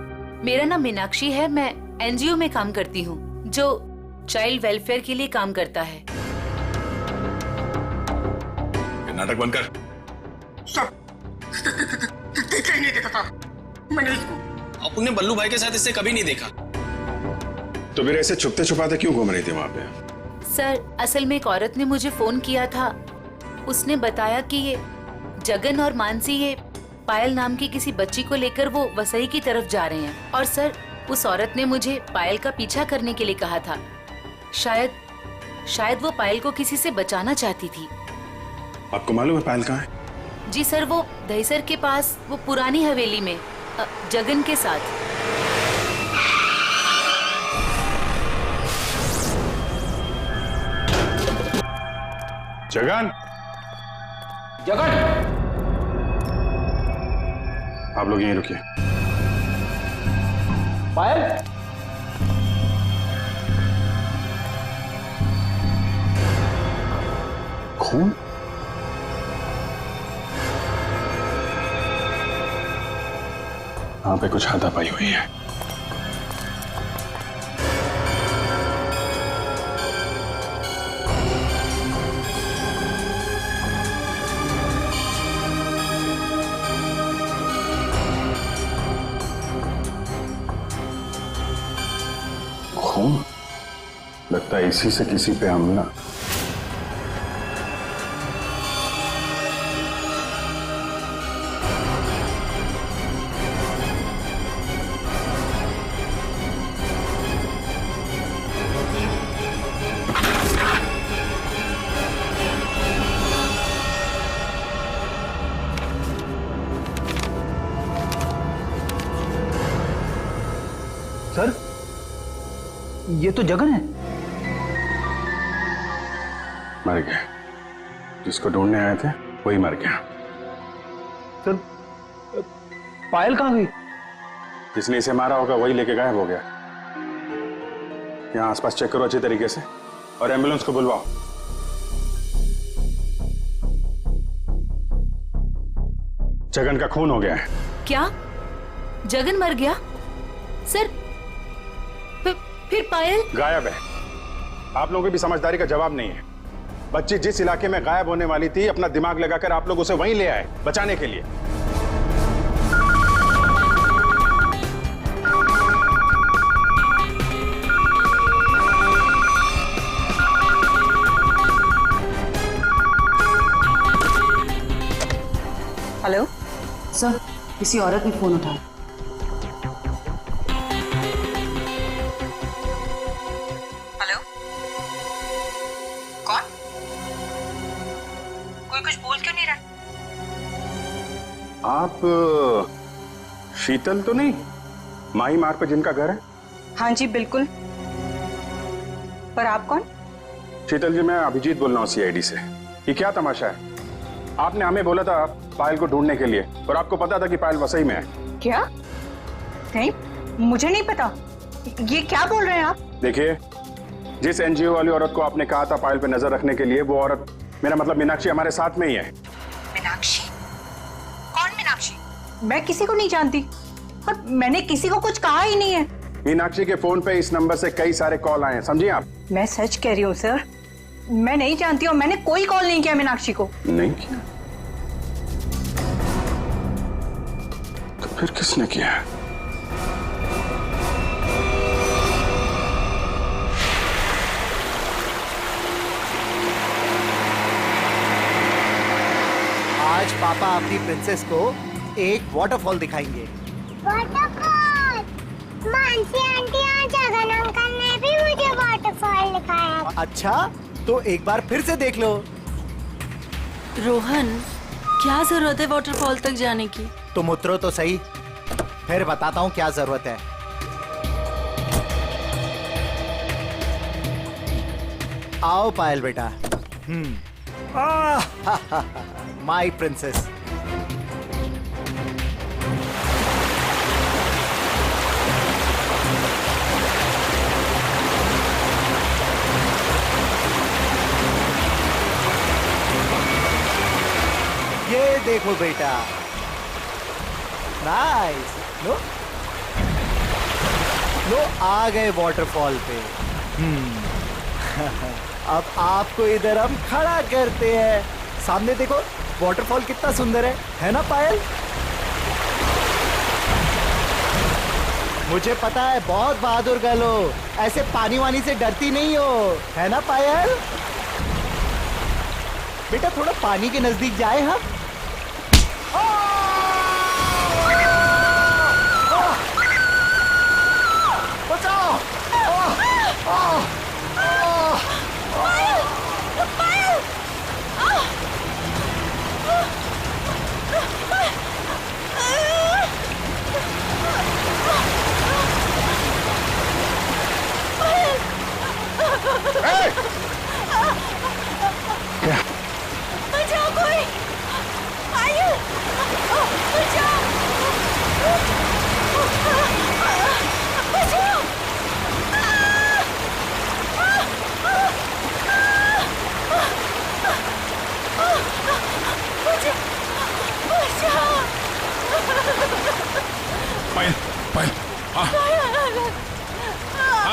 मेरा नाम मीनाक्षी है। मैं एनजीओ में काम करती हूँ जो चाइल्ड वेलफेयर के लिए काम करता है। नाटक बंद कर। देखा ही नहीं देखा मैंने इसको। अपने बल्लू भाई के साथ इससे कभी नहीं देखा। तो फिर ऐसे छुपते छुपाते क्यों घूम रही थी वहां पे? सर असल में एक औरत ने मुझे फोन किया था। उसने बताया कि ये जगन और मानसी ये पायल नाम की किसी बच्ची को लेकर वो वसई की तरफ जा रहे हैं। और सर उस औरत ने मुझे पायल का पीछा करने के लिए कहा था। शायद वो पायल को किसी से बचाना चाहती थी। आपको मालूम है पायल कहाँ है? जी सर, वो दहीसर के पास वो पुरानी हवेली में जगन के साथ। जगन, जगन, आप लोग यहीं रुकिए। पायल, खून? वहां पे कुछ हाथापाई हुई है। खून? लगता है इसी से किसी पे हमला। सर, ये तो जगन है। मर गया। जिसको ढूंढने आए थे वही मर गया। सर, पायल कहाँ गई? जिसने इसे मारा होगा वही लेके गायब हो गया। यहाँ आसपास चेक करो अच्छी तरीके से और एम्बुलेंस को बुलवाओ। जगन का खून हो गया है। क्या जगन मर गया? सर फिर पायल गायब है। आप लोगों की भी समझदारी का जवाब नहीं है। बच्ची जिस इलाके में गायब होने वाली थी, अपना दिमाग लगाकर आप लोग उसे वहीं ले आए बचाने के लिए। हेलो सर, किसी औरत ने फोन उठाया। हेलो, कौन? कोई कुछ बोल क्यों नहीं रहा? आप शीतल तो नहीं? माही मार्ग पे जिनका घर है? हाँ जी बिल्कुल। पर आप कौन? शीतल जी, मैं अभिजीत बोल रहा हूँ सीआईडी से। ये क्या तमाशा है? आपने हमें बोला था पायल को ढूंढने के लिए और आपको पता था कि पायल वसई में है। क्या? नहीं, मुझे नहीं पता। ये क्या बोल रहे हैं आप? देखिए, जिस एनजीओ वाली औरत को आपने कहा था पायल पे नजर रखने के लिए, वो औरत, मेरा मतलब मीनाक्षी, हमारे साथ में ही है। मीनाक्षी? कौन मीनाक्षी? मैं किसी को नहीं जानती और मैंने किसी को कुछ कहा ही नहीं है। मीनाक्षी के फोन पे इस नंबर से कई सारे कॉल आए हैं, समझिए आप। मैं सच कह रही हूँ सर, मैं नहीं जानती और मैंने कोई कॉल नहीं किया मीनाक्षी को। नहीं किया? तो फिर किसने किया? आज पापा अपनी प्रिंसेस को एक वाटरफॉल दिखाएंगे। वाटरफॉल? मानसी आंटी और जगन अंकल ने भी मुझे वाटरफॉल दिखाया। अच्छा, तो एक बार फिर से देख लो। रोहन, क्या जरूरत है वाटरफॉल तक जाने की? तुम उतरो तो सही, फिर बताता हूँ क्या जरूरत है। आओ पायल बेटा। My princess. ये देखो बेटा, नाइस। लो लो, आ गए वाटरफॉल पे। अब आपको इधर हम खड़ा करते हैं। सामने देखो वाटरफॉल कितना सुंदर है ना पायल? मुझे पता है बहुत बहादुर गर्ल हो, ऐसे पानी वानी से डरती नहीं हो, है ना पायल? बेटा थोड़ा पानी के नजदीक जाए हम। बचाओ! बचाओ कोई! पायल!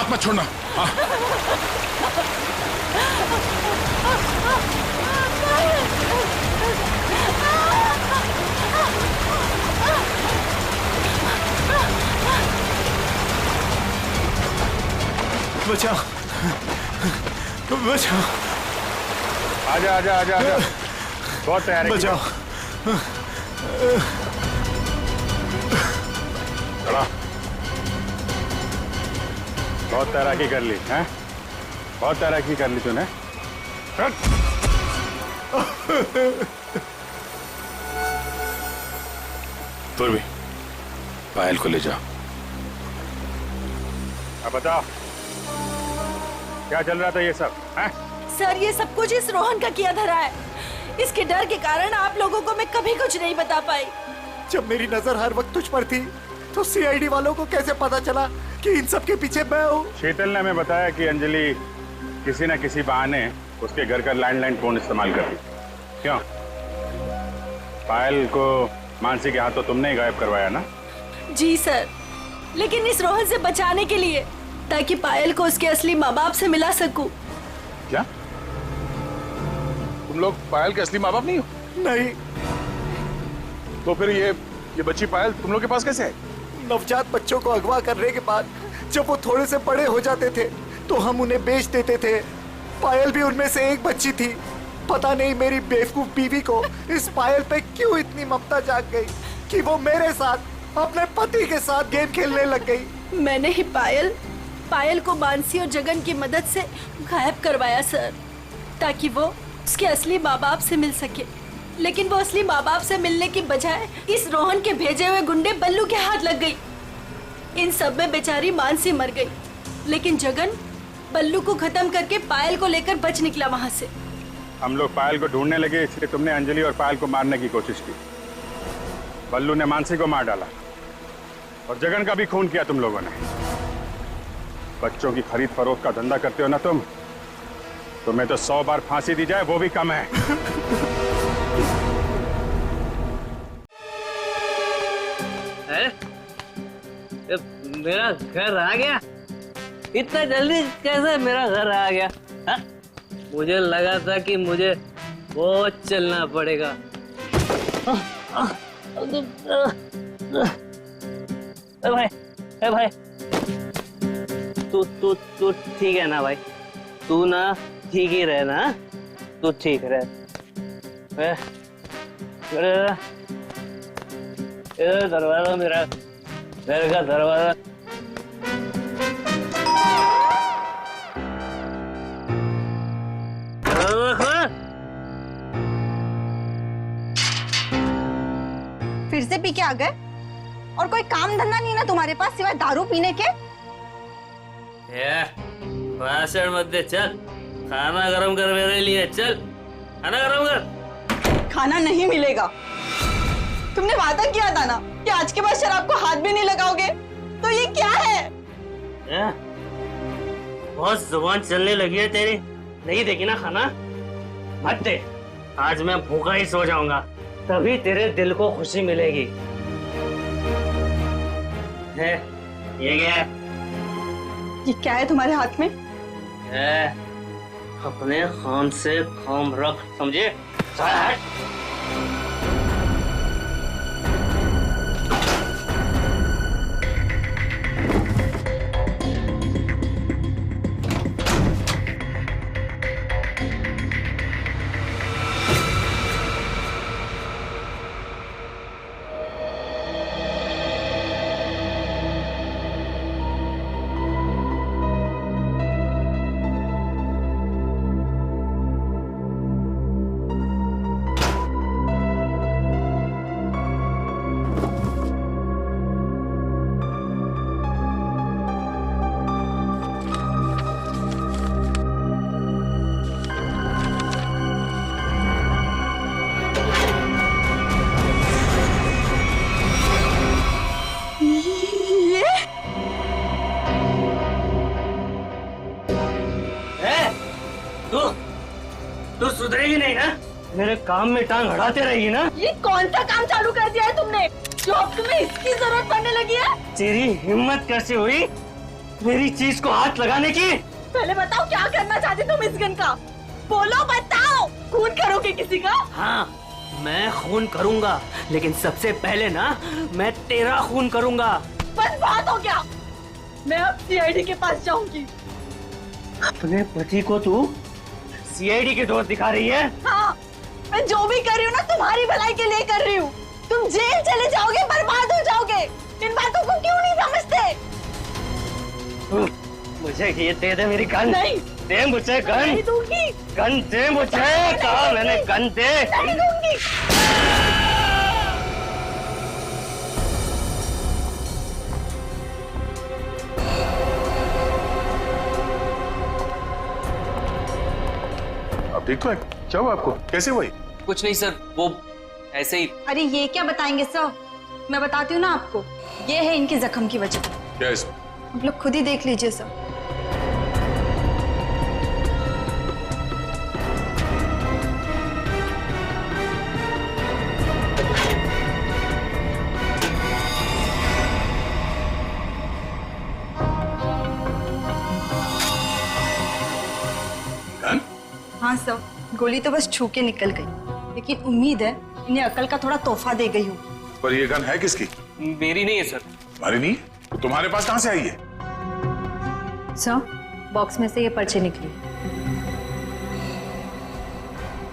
हाथ मत छोड़ना। हाँ। बचाओ, बचाओ। आजा आजा आजा आजा। बहुत तैयारी। बचाओ। खड़ा। बहुत तैराकी कर ली हैं? बहुत तैराकी कर ली तूने। तुम भी पायल को ले जाओ। अब बताओ क्या चल रहा था ये सब हैं? सर ये सब कुछ इस रोहन का किया धरा है। इसके डर के कारण आप लोगों को मैं कभी कुछ नहीं बता पाई। जब मेरी नजर हर वक्त तुझ पर थी तो सीआईडी वालों को कैसे पता चला कि इन सब के पीछे मैं हूँ? शीतल ने हमें बताया कि अंजलि किसी न किसी बहाने उसके घर का लैंडलाइन फोन इस्तेमाल कर रही। क्यों? पायल को मानसी के हाथों तुमने ही गायब करवाया ना? जी सर, लेकिन इस रोहन से बचाने के लिए, ताकि पायल को उसके असली माँ बाप से मिला सकूं। क्या तुम लोग पायल के असली माँ बाप नहीं हो? नहीं। तो फिर ये बच्ची पायल तुम लोग के पास कैसे आई? नवजात बच्चों को अगवा करने के बाद जब वो थोड़े से बड़े हो जाते थे तो हम उन्हें बेच देते थे। पायल भी उनमें से एक बच्ची थी। पता नहीं मेरी बेवकूफ बीवी को इस पायल पे क्यों इतनी ममता जाग गई कि वो मेरे साथ, अपने पति के साथ गेम खेलने लग गई। मैंने ही पायल को मानसी और जगन की मदद से गायब करवाया सर, ताकि वो उसके असली माँ बाप से मिल सके। लेकिन वो असली माँ बाप से मिलने की बजाय इस रोहन के भेजे हुए गुंडे बल्लू के हाथ लग गई। इन सब में बेचारी मानसी मर गई, लेकिन जगन बल्लू को खत्म करके पायल को लेकर बच निकला वहाँ से। हम लोग पायल को ढूंढने लगे, इसलिए तुमने अंजलि और पायल को मारने की कोशिश की। बल्लू ने मानसी को मार डाला और जगन का भी खून किया तुम लोगों ने। बच्चों की खरीद फरोख्त का धंधा करते हो ना तुम, तुम्हें तो 100 बार फांसी दी जाए वो भी कम है। मेरा घर आ गया? इतना जल्दी कैसे मेरा घर आ गया? हा? मुझे लगा था कि मुझे बहुत चलना पड़ेगा। भाई तू ठीक है ना भाई? तू ना ठीक ही रहे ना? तू ठीक रहे। दरवाजा, मेरा घर का दरवाजा। फिर से पी के आ गए? और कोई काम धंधा नहीं ना तुम्हारे पास सिवाय दारू पीने के? भाषण मत दे, चल खाना गरम कर मेरे लिए। चल खाना गरम कर। खाना नहीं मिलेगा। तुमने वादा किया था ना कि आज के बाद शराब को हाथ भी नहीं लगाओगे, तो ये क्या है? बहुत जुबान चलने लगी है तेरी। नहीं देगी ना खाना? मत दे। आज मैं भूखा ही सो जाऊंगा, तभी तेरे दिल को खुशी मिलेगी। है ये क्या है? ये क्या है तुम्हारे हाथ में? है अपने खान से काम रख, समझे? तू सुधरेगी नहीं ना? मेरे काम में टांग अड़ाते रहेगी ना? ये कौन सा काम चालू कर दिया है तुमने जो अब तुम्हें इसकी जरूरत पड़ने लगी है? तेरी हिम्मत कैसे हुई मेरी चीज को हाथ लगाने की? पहले बताओ क्या करना चाहते तुम इस गन का? बोलो बताओ। खून करोगे किसी का? हाँ, मैं खून करूंगा, लेकिन सबसे पहले ना मैं तेरा खून करूंगा। बस बात हो गया। मैं अब सीआईडी के पास जाऊंगी। अपने पति को तू सीआईडी के दोस्त दिखा रही है? हाँ, मैं जो भी कर रही हूँ ना तुम्हारी भलाई के लिए कर रही हूँ। तुम जेल चले जाओगे, बर्बाद हो जाओगे। इन बातों को क्यों नहीं समझते? मुझे ये दे दे मेरी गन। नहीं दे मुझे गन। नहीं दूंगी। गन दे मुझे, कहा मैंने गन दे। नहीं दूंगी। अब ठीक तो है? क्या हुआ आपको? कैसे हुई? कुछ नहीं सर, वो ऐसे ही। अरे ये क्या बताएंगे सर? मैं बताती हूँ ना आपको। ये है इनके जख्म की वजह। क्या इसमें? आप लोग खुद ही देख लीजिए सर। हाँ सर, गोली तो बस छू के निकल गई, लेकिन उम्मीद है इन्हें अकल का थोड़ा तोहफा दे गई हूँ। पर ये गन है किसकी? मेरी नहीं है सर। तुम्हारी नहीं? तो तुम्हारे पास कहाँ से आई है? सर, बॉक्स में से ये पर्ची निकली।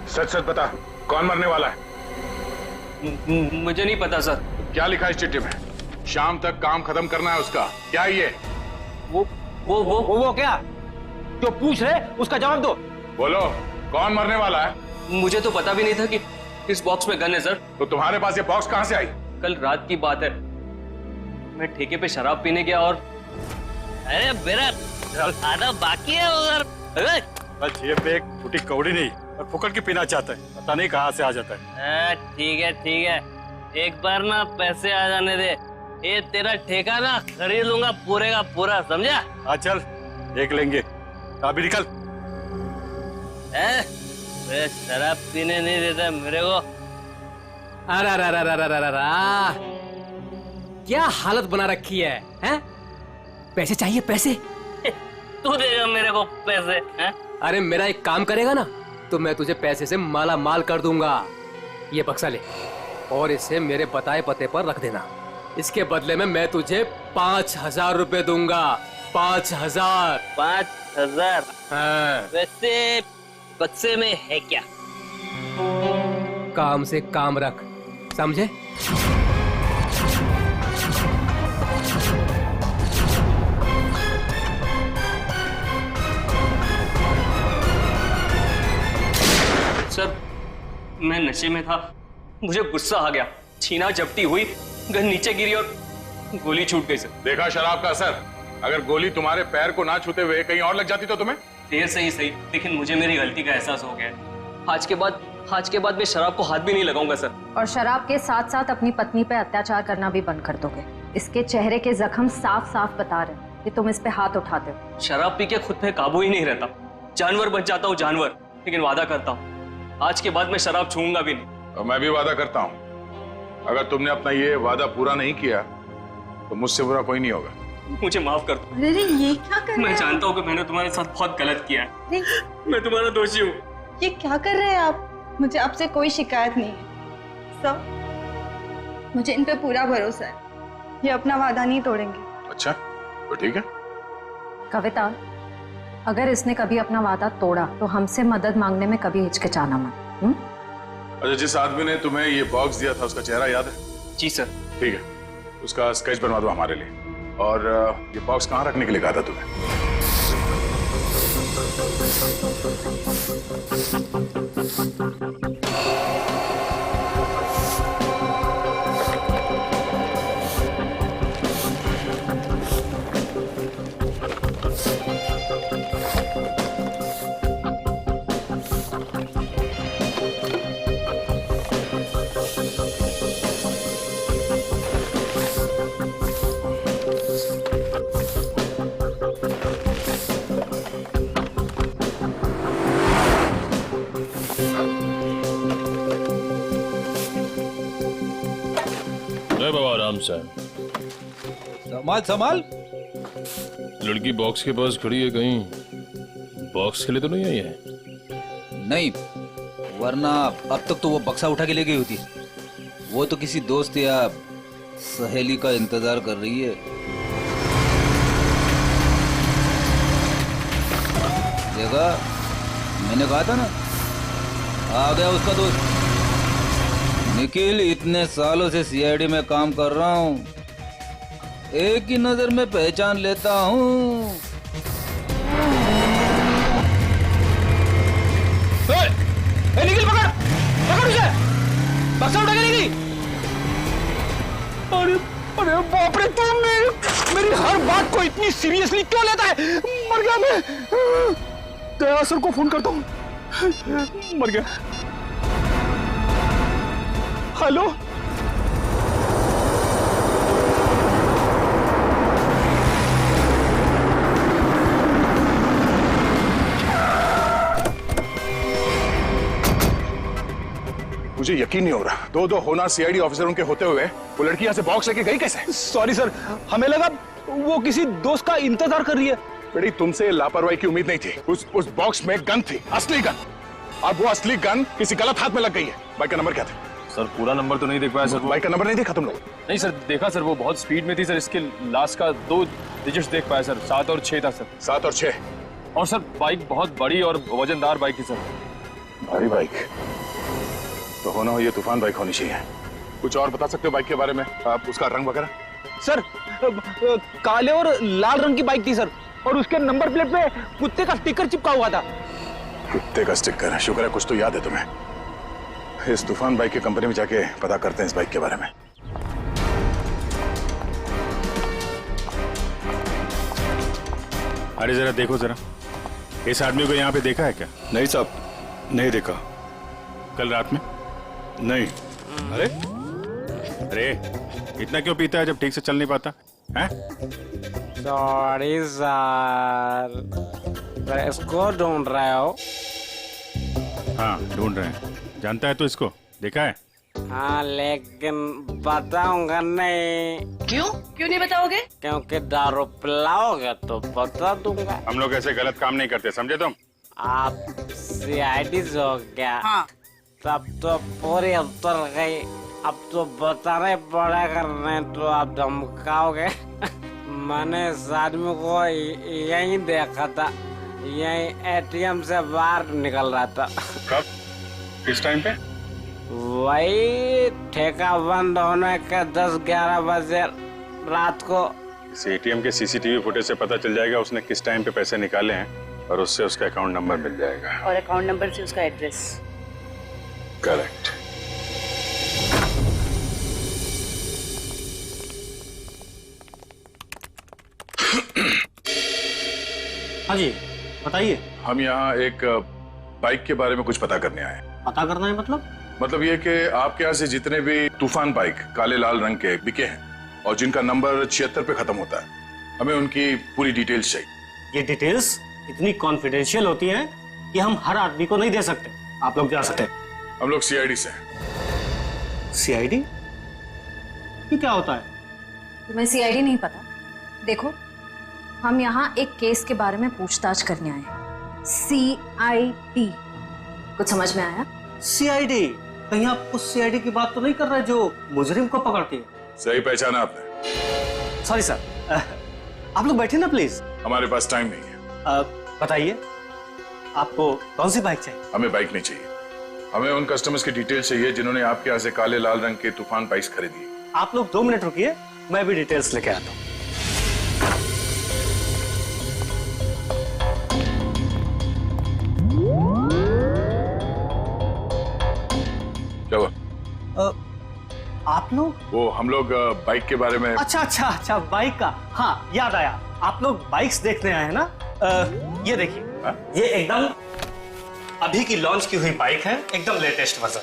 सच सच बता, कौन मरने वाला है? मुझे नहीं पता सर। क्या लिखा है इस चिट्ठी में? शाम तक काम खत्म करना है उसका। क्या ये? वो क्या? जो पूछ रहे उसका जवाब दो। बोलो, कौन मरने वाला है? मुझे तो पता भी नहीं था कि इस बॉक्स में गन है सर। तो तुम्हारे पास ये बॉक्स कहाँ से आई? कल रात की बात है, मैं ठेके पे शराब पीने गया और अरे मेरा आधा बाकी है उधर। बस जेब में एक फूटी कौड़ी नहीं और फुकट की पीना चाहता है, पता नहीं कहाँ से आ जाता है। ठीक है, एक बार ना पैसे आ जाने दे, ये तेरा ठेका ना खरीद लूंगा पूरे का पूरा, समझा? हाँ चल, देख लेंगे। अभी निकल। शराब पीने नहीं देता मेरे को। अरे क्या हालत बना रखी है, हैं? पैसे चाहिए, पैसे? तू देगा मेरे को पैसे, हैं? अरे मेरा एक काम करेगा ना तो मैं तुझे पैसे से माला माल कर दूंगा। ये बक्सा ले और इसे मेरे बताए पते पर रख देना। इसके बदले में मैं तुझे 5,000 रुपए दूंगा। 5,000। 5,000? हाँ। वैसे बक्से में है क्या? काम से काम रख, समझे? सर, मैं नशे में था, मुझे गुस्सा आ गया, छीना झपटी हुई, गन नीचे गिरी और गोली छूट गई सर। देखा शराब का असर? अगर गोली तुम्हारे पैर को ना छूते हुए कहीं और लग जाती तो तुम्हें? देर से ही सही, लेकिन मुझे मेरी गलती का एहसास हो गया। आज के बाद मैं शराब को हाथ भी नहीं लगाऊंगा सर। और शराब के साथ साथ अपनी पत्नी पे अत्याचार करना भी बंद कर दोगे। इसके चेहरे के जख्म साफ साफ बता रहे हैं कि तुम इस पे हाथ उठाते हो। शराब पी के खुद पे काबू ही नहीं रहता, जानवर बन जाता हूँ जानवर। लेकिन वादा करता हूँ आज के बाद मैं शराब छूऊंगा भी नहीं। और मैं भी वादा करता हूँ, अगर तुमने अपना ये वादा पूरा नहीं किया तो मुझसे बुरा कोई नहीं होगा। मुझे माफ कर दो। अरे ये क्या कर रहे हैं? मैं जानता हूँ कि मैंने तुम्हारे साथ बहुत गलत किया है। मैं तुम्हारा दोषी हूँ। ये क्या कर रहे हैं आप? मुझे आपसे कोई शिकायत नहीं है सब, मुझे इन पे पूरा भरोसा है। ये अपना वादा नहीं तोड़ेंगे। अच्छा, तो ठीक है। कविता, अगर इसने कभी अपना वादा तोड़ा तो हमसे मदद मांगने में कभी हिचकिचाना मत। अच्छा, जिस आदमी ने तुम्हें ये बॉक्स दिया था उसका चेहरा याद है? जी सर। ठीक है, उसका स्केच बनवा दो हमारे लिए। और ये बॉक्स कहाँ रखने के लिए कहा था तुम्हें? जय बाबा राम सर। संभाल संभाल, लड़की बॉक्स के पास खड़ी है, कहीं बॉक्स के लिए तो नहीं आई है? नहीं, वरना अब तक तो वो बक्सा उठा के ले गई होती। वो तो किसी दोस्त या सहेली का इंतजार कर रही है। देखा, मैंने कहा था ना, आ गया उसका दोस्त निखिल। इतने सालों से सीआईडी में काम कर रहा हूँ, एक ही नजर में पहचान लेता हूँ। निखिल पकड़, पकड़ उसे, बक्सा उठा के ले गई। अरे अरे बाप रे, तुम मेरी हर बात को इतनी सीरियसली क्यों लेता है? मर गया मैं। दया सर को फोन करता हूँ। मर गया। हेलो, मुझे यकीन नहीं हो रहा, दो होना सीआईडी ऑफिसरों के होते हुए वो लड़की यहाँ से बॉक्स लेके गई कैसे? सॉरी सर, हमें लगा वो किसी दोस्त का इंतजार कर रही है। बेटी, तुमसे लापरवाही की उम्मीद नहीं थी। उस बॉक्स में गन थी, असली गन। अब वो असली गन किसी गलत हाथ में लग गई है। बाइक का नंबर क्या था? सर पूरा नंबर तो नहीं देख पाया सर। बाइक का नंबर नहीं देखा तुम लोग? नहीं सर, देखा सर, वो बहुत स्पीड में थी सर। इसके लास्ट का 2 डिजिट्स देख पाया सर, 7 और 6 था सर। 7 और 6? और सर बाइक बहुत बड़ी और वजनदार बाइक थी सर। भारी बाइक तो होना हो, ये तूफान बाइक होनी चाहिए। कुछ और बता सकते हो बाइक के बारे में? आप उसका रंग वगैरह? सर काले और लाल रंग की बाइक थी सर, और उसके नंबर प्लेट पे कुत्ते का स्टिकर चिपका हुआ था। कुत्ते का स्टिकर? शुक्र है कुछ तो याद है तुम्हें। इस तूफान बाइक की कंपनी में जाके पता करते हैं इस बाइक के बारे में। अरे जरा देखो जरा, इस आदमी को यहाँ पे देखा है क्या? नहीं साहब, नहीं देखा। कल रात में? नहीं। अरे अरे, इतना क्यों पीता है जब ठीक से चल नहीं पाता है? सॉरी सर, इसको ढूंढ रहे हो? हाँ ढूंढ रहे हैं। जानता है तो इसको? देखा है? हाँ, लेकिन बताऊंगा नहीं। क्यों नहीं बताओगे? क्योंकि दारू पिलाओगे तो बता दूंगा। हम लोग ऐसे गलत काम नहीं करते, समझे तुम? आप सीआईडी से हो गया? हाँ। तब तो पूरी उतर गई। अब तो बताना ही पड़ेगा, नहीं तो आप धमकाओगे। मैंने इस आदमी को यहीं देखा था, यहीं एटीएम से बाहर निकल रहा था। कब? किस टाइम पे? वही ठेका बंद होने के 10-11 बजे रात को। इस एटीएम के सीसीटीवी फुटेज से पता चल जाएगा उसने किस टाइम पे पैसे निकाले हैं, और उससे उसका अकाउंट नंबर मिल जाएगा। और अकाउंट नंबर से उसका एड्रेस। करेक्ट। हाँ जी बताइए। हम यहाँ एक बाइक के बारे में कुछ पता करने आए। पता करना है मतलब ये कि आपके यहाँ से जितने भी तूफान बाइक काले लाल रंग के बिके हैं और जिनका नंबर 76 पे खत्म होता है, हमें उनकी पूरी डिटेल्स चाहिए। ये डिटेल्स इतनी कॉन्फिडेंशियल होती हैं कि हम हर आदमी को नहीं दे सकते। आप लोग जा सकते हैं। हम लोग सीआईडी से हैं। सीआईडी? ये क्या होता है? तुम्हें सीआईडी नहीं पता? देखो, हम यहाँ एक केस के बारे में पूछताछ करने आए हैं। सीआईडी, कुछ समझ में आया? सीआईडी? कहीं आप उस सीआईडी की बात तो नहीं कर रहे जो मुजरिम को पकड़ती है? सही पहचाना आपने। सॉरी सर, आप लोग बैठे ना प्लीज। हमारे पास टाइम नहीं है। बताइए आपको कौन सी बाइक चाहिए? हमें बाइक नहीं चाहिए, हमें उन कस्टमर्स की डिटेल्स चाहिए जिन्होंने आपके यहाँ से काले लाल रंग के तूफान बाइक्स खरीदी। आप लोग 2 मिनट रुकिए, मैं भी डिटेल्स लेके आता हूँ। क्या हुआ? आप लोग? वो हम लोग बाइक के बारे में। अच्छा बाइक का, हाँ याद आया। आप लोग बाइक्स देखने आए हैं ना? ये देखिए, ये एकदम अभी की लॉन्च की हुई बाइक है, एकदम लेटेस्ट वर्जन।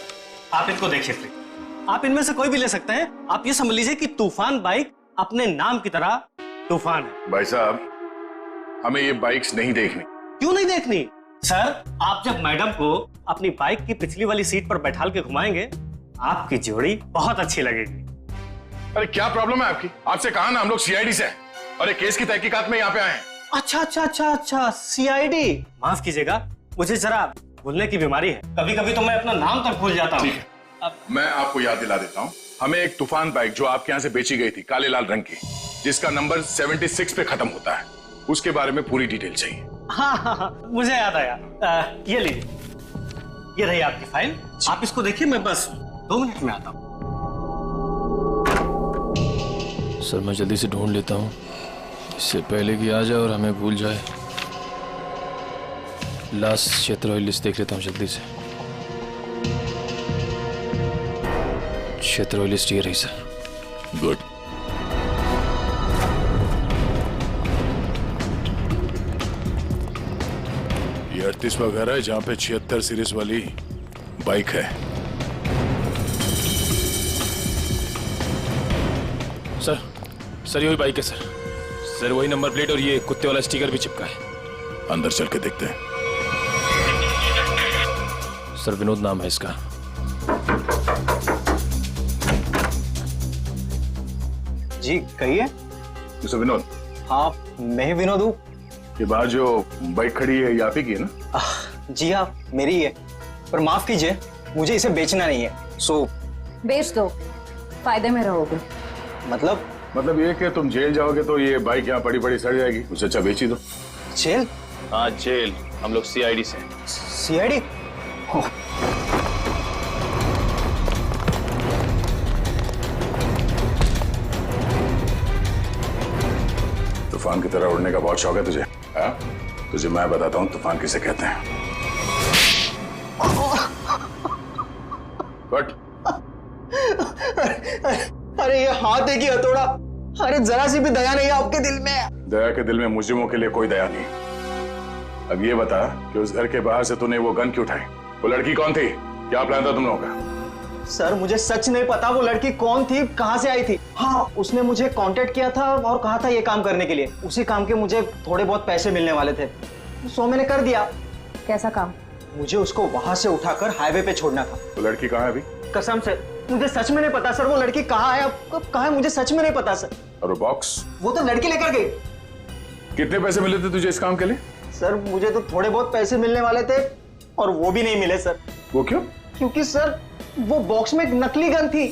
आप इनको देखिए प्लीज। आप इनमें से कोई भी ले सकते हैं। आप ये समझ लीजिए कि तूफान बाइक अपने नाम की तरह तूफान है। भाई साहब, हमें ये बाइक्स नहीं देखनी। क्यों नहीं देखनी? सर, आप जब मैडम को अपनी बाइक की पिछली वाली सीट पर बैठाल के घुमाएंगे, आपकी जोड़ी बहुत अच्छी लगेगी। अरे क्या प्रॉब्लम है आपकी? आपसे कहा ना हम लोग सीआईडी से हैं। और एक केस की तहकीकात में यहाँ पे आए हैं। अच्छा अच्छा अच्छा अच्छा, सीआईडी। माफ कीजिएगा, मुझे जरा भूलने की बीमारी है, कभी कभी तो मैं अपना नाम तक भूल जाता हूँ। ठीक है, मैं आपको याद दिला देता हूँ। हमें एक तूफान बाइक जो आपके यहाँ से बेची गई थी, काले लाल रंग की, जिसका नंबर 76 पे खत्म होता है, उसके बारे में पूरी डिटेल चाहिए। हाँ हाँ हाँ, मुझे याद आया। ये लीजिए, ये रही आपकी फाइल, आप इसको देखिए, मैं बस 2 मिनट में आता हूँ। सर मैं जल्दी से ढूंढ लेता हूँ, इससे पहले कि आ जाए और हमें भूल जाए। लास्ट क्षेत्र लिस्ट देख लेता हूँ जल्दी से। क्षेत्र लिस्ट ये रही सर। गुड। ये 38वां घर है जहाँ पे 76 सीरीज वाली बाइक है। सर यही बाइक है सर। सर वही नंबर प्लेट और ये कुत्ते वाला स्टिकर भी चिपका है। अंदर चल के देखते हैं। सर विनोद नाम है इसका। जी कहिए। मिस्टर विनोद। हाँ मैं ही विनोद हूँ। ये बाहर जो बाइक खड़ी है ये आप ही की है ना? जी हाँ मेरी है, पर माफ कीजिए मुझे इसे बेचना नहीं है। सो बेच दो, फायदे में रहोगे। मतलब ये कि तुम जेल जाओगे तो ये बाइक यहाँ पड़ी पड़ी सड़ जाएगी, उससे अच्छा बेच ही दो। जेल? हाँ जेल, हम लोग सीआईडी से। सीआईडी? तूफान की तरह उड़ने का बहुत शौक है तुझे? हाँ? तुझे मैं बताता हूँ तूफान किसे कहते हैं। बट अरे ये हाथ है कि हथौड़ा? अरे जरा सी भी दया नहीं है आपके दिल में? दया के दिल में मुजरिमों के लिए कोई दया नहीं। अब ये बता कि उस घर के बाहर से तूने वो गन क्यों उठाई? वो लड़की कौन थी? क्या प्लान था तुम लोगों का? सर मुझे सच नहीं पता वो लड़की कौन थी, कहाँ से आई थी। हाँ उसने मुझे कांटेक्ट किया था और कहा था ये काम करने के लिए। उसी काम के मुझे थोड़े बहुत पैसे मिलने वाले थे, सो मैंने कर दिया। कैसा काम? मुझे उसको वहां से उठाकर हाईवे पे छोड़ना था। वो लड़की कहाँ है अभी? कसम से मुझे सच में नहीं पता सर, वो लड़की कहाँ है, अब कहाँ है मुझे सच में नहीं पता सर। और वो बॉक्स? वो तो लड़की लेकर गई। कितने पैसे मिले थे तुझे इस काम के लिए? सर मुझे तो थोड़े बहुत पैसे मिलने वाले थे और वो भी नहीं मिले सर। वो क्यों? क्योंकि सर वो बॉक्स में एक नकली गन थी।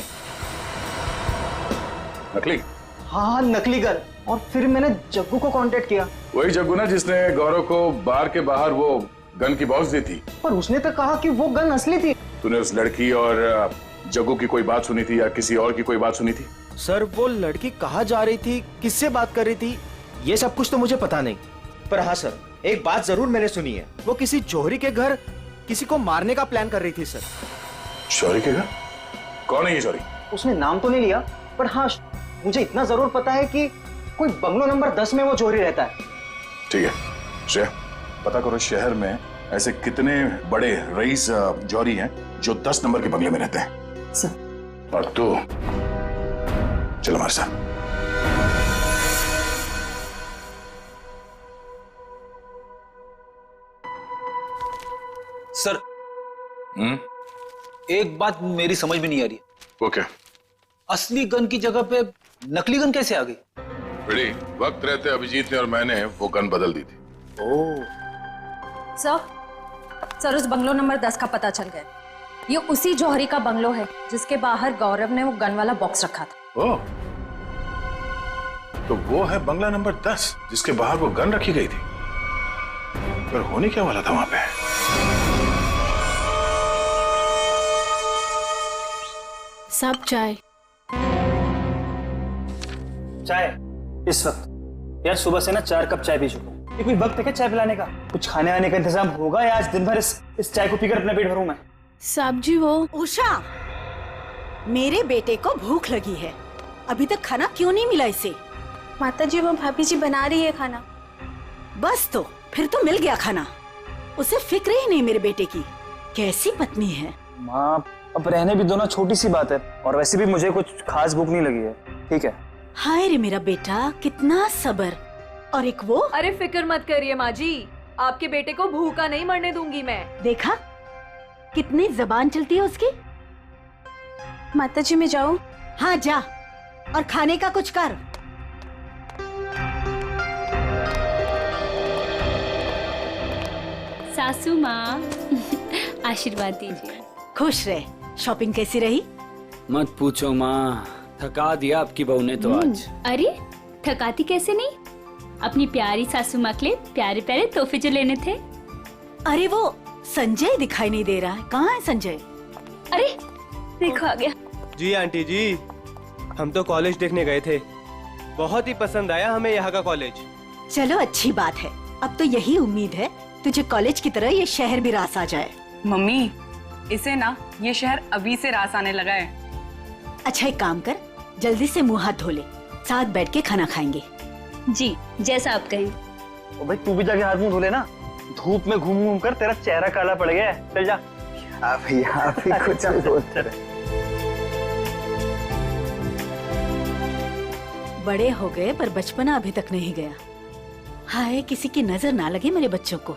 नकली? हाँ नकली गन। और फिर मैंने जग्गू को कांटेक्ट किया। वही जग्गू ना जिसने गौरव को बार के बाहर वो गन की बॉक्स दी थी। पर उसने तो कहा कि वो गन असली थी। तूने उस लड़की और जग्गू की कोई बात सुनी थी या किसी और की कोई बात सुनी थी? सर वो लड़की कहाँ जा रही थी, किससे बात कर रही थी, ये सब कुछ तो मुझे पता नहीं। पर हाँ सर एक बात जरूर मैंने सुनी है, वो किसी जौहरी के घर किसी को मारने का प्लान कर रही थी सर। जौहरी के घर? कौन है ये जौहरी? उसने नाम तो नहीं लिया, पर हाँ मुझे इतना जरूर पता है कि कोई बंगलो नंबर 10 में वो जौहरी रहता है। ठीक है श्रेया, पता करो शहर में ऐसे कितने बड़े रईस जौहरी हैं जो 10 नंबर के बंगले में रहते हैं। और तू चलो हमारे साथ। सर एक बात मेरी समझ में नहीं आ रही। वो क्या? असली गन की जगह पे नकली गन कैसे आ गई? बेटी, वक्त रहते अभिजीत ने और मैंने वो गन बदल दी थी। सर उस बंगलो नंबर 10 का पता चल गया। ये उसी जौहरी का बंगलो है जिसके बाहर गौरव ने वो गन वाला बॉक्स रखा था। ओह, तो वो है बंगला नंबर 10 जिसके बाहर वो गन रखी गई थी। पर होने क्या वाला था वहां पे? सब चाय इस वक्त? यार सुबह से ना 4 कप चाय पी चुका हूँ। ये कोई वक्त है क्या चाय पिलाने का? कुछ खाने वाने का इंतजाम होगा या आज दिन भर इस चाय को पीकर अपना पेट भरूं मैं? साहब जी वो उषा, मेरे बेटे को भूख लगी है, अभी तक खाना क्यों नहीं मिला इसे? माता जी वो भाभी जी बना रही है खाना। बस तो फिर तो मिल गया खाना। उसे फिक्र ही नहीं मेरे बेटे की। कैसी पत्नी है। माँ अब रहने भी दो ना, छोटी सी बात है, और वैसे भी मुझे कुछ खास भूख नहीं लगी है। ठीक है। हाय रे मेरा बेटा, कितना सब्र। और एक वो। अरे फिक्र मत करिए माँ जी, आपके बेटे को भूखा नहीं मरने दूंगी मैं। देखा कितनी जबान चलती है उसकी। माता जी मैं जाऊं? हाँ जा, और खाने का कुछ कर। सासू माँ आशीर्वाद दीजिए। खुश रहे। शॉपिंग कैसी रही? मत पूछो माँ, थका दिया आपकी बहू ने तो आज। अरे थकाती कैसे नहीं, अपनी प्यारी सासू माँ के लिए प्यारे प्यारे तोहफे जो लेने थे। अरे वो संजय दिखाई नहीं दे रहा है, कहाँ है संजय? अरे देखो आ गया। जी आंटी जी, हम तो कॉलेज देखने गए थे, बहुत ही पसंद आया हमें यहाँ का कॉलेज। चलो अच्छी बात है, अब तो यही उम्मीद है तुझे कॉलेज की तरह ये शहर भी रास आ जाए। मम्मी, इसे ना ये शहर अभी से रास आने लगा है। अच्छा एक काम कर, जल्दी से मुंह हाथ धो ले, साथ बैठ के खाना खाएंगे। जी जैसा आप कहें। ओ भाई तू भी जाके हाथ मुंह धो लेना, धूप में घूम घूम कर तेरा चेहरा काला पड़ गया है। चल जा। आप ही कुछ भी बोलते रहे। बड़े हो गए पर बचपना अभी तक नहीं गया। हाय किसी की नजर ना लगे मेरे बच्चों को।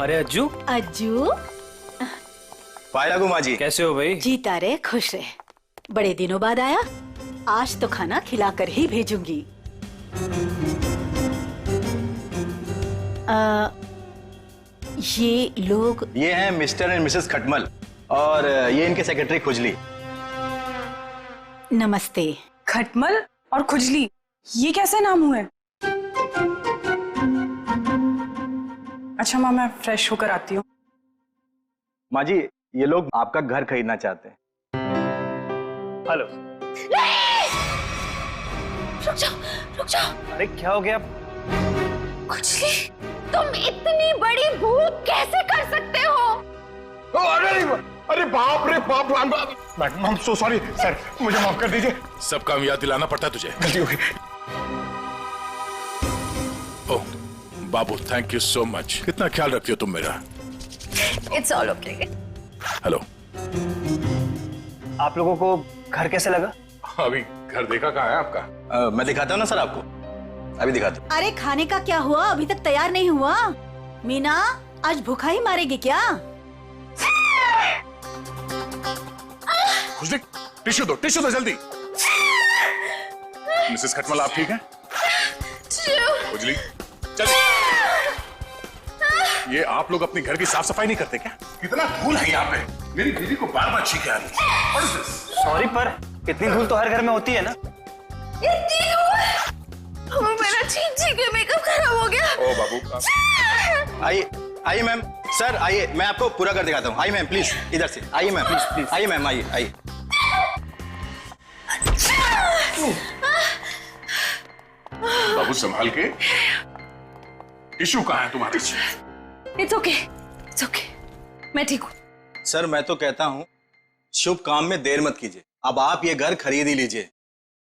अरे अज्जू। अज्जू पाए लागू माँ जी, कैसे हो भाई? जीता रहे खुश रहे, बड़े दिनों बाद आया, आज तो खाना खिलाकर ही भेजूंगी। ये लोग? ये हैं मिस्टर एंड मिसेस खटमल और ये इनके सेक्रेटरी खुजली। नमस्ते। खटमल और खुजली, ये कैसे नाम हुए? अच्छा माँ, मैं फ्रेश होकर आती हूँ। माँ जी, ये लोग आपका घर खरीदना चाहते हैं। हेलो। रुक जाओ। अरे क्या हो गया? खुजली, तुम इतनी बड़ी भूख कैसे कर सकते हो? अरे बाप रे बाप, madam I am so sorry sir, मुझे माफ कर दीजिए। सब काम याद दिलाना पड़ता है तुझे, गलती हो गई। ओह बाबू, थैंक यू सो मच, कितना ख्याल रखती हो तुम मेरा। It's all okay. हेलो, आप लोगों को घर कैसे लगा? अभी घर देखा कहाँ है आपका? मैं दिखाता हूँ ना सर आपको, अभी दिखाता हूँ। अरे खाने का क्या हुआ, अभी तक तैयार नहीं हुआ? मीना आज भूखा ही मारेगी क्या? खुशली, टिश्यू दो जल्दी। मिसेस खटमल आप ठीक हैं? खुजली चल। ये आप लोग अपने घर की साफ सफाई नहीं करते क्या? कितना धूल है यहाँ पे, मेरी बीवी को बार बार छींके आ रही है। सॉरी पर इतनी धूल तो हर घर में होती है ना। मेरा चींची के मेकअप खराब हो गया। ओ बाबू, आइए मैम, सर आइए, मैं आपको पूरा घर दिखाता हूँ। आइए मैम प्लीज, इधर से आइए मैम, प्लीज आइए मैम, आइए। बाबू संभाल के। टिश्यू कहाँ है तुम्हारे? इट्स ओके, मैं ठीक हूँ। सर मैं तो कहता हूँ शुभ काम में देर मत कीजिए, अब आप ये घर खरीद ही लीजिए,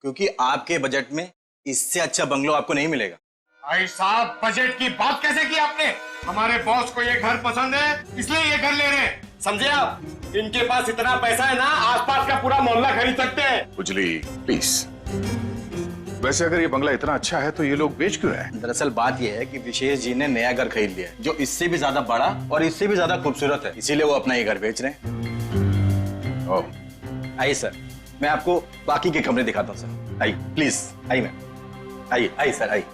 क्योंकि आपके बजट में इससे अच्छा बंगलो आपको नहीं मिलेगा। भाई साहब, बजट की बात कैसे की आपने? हमारे बॉस को ये घर पसंद है, इसलिए ये घर ले रहे हैं, समझे आप? इनके पास इतना पैसा है ना, आसपास का पूरा मोहल्ला खरीद सकते हैं। उजली प्लीज। वैसे अगर ये बंगला इतना अच्छा है तो ये लोग बेच क्यों रहे हैं? दरअसल बात ये है कि विशेष जी ने नया घर खरीद लिया है, जो इससे भी ज्यादा बड़ा और इससे भी ज्यादा खूबसूरत है, इसीलिए वो अपना ये घर बेच रहे हैं। ओह आइए सर, मैं आपको बाकी के कमरे दिखाता हूँ सर। आइए प्लीज, आइए मैम, आइए सर, आइए।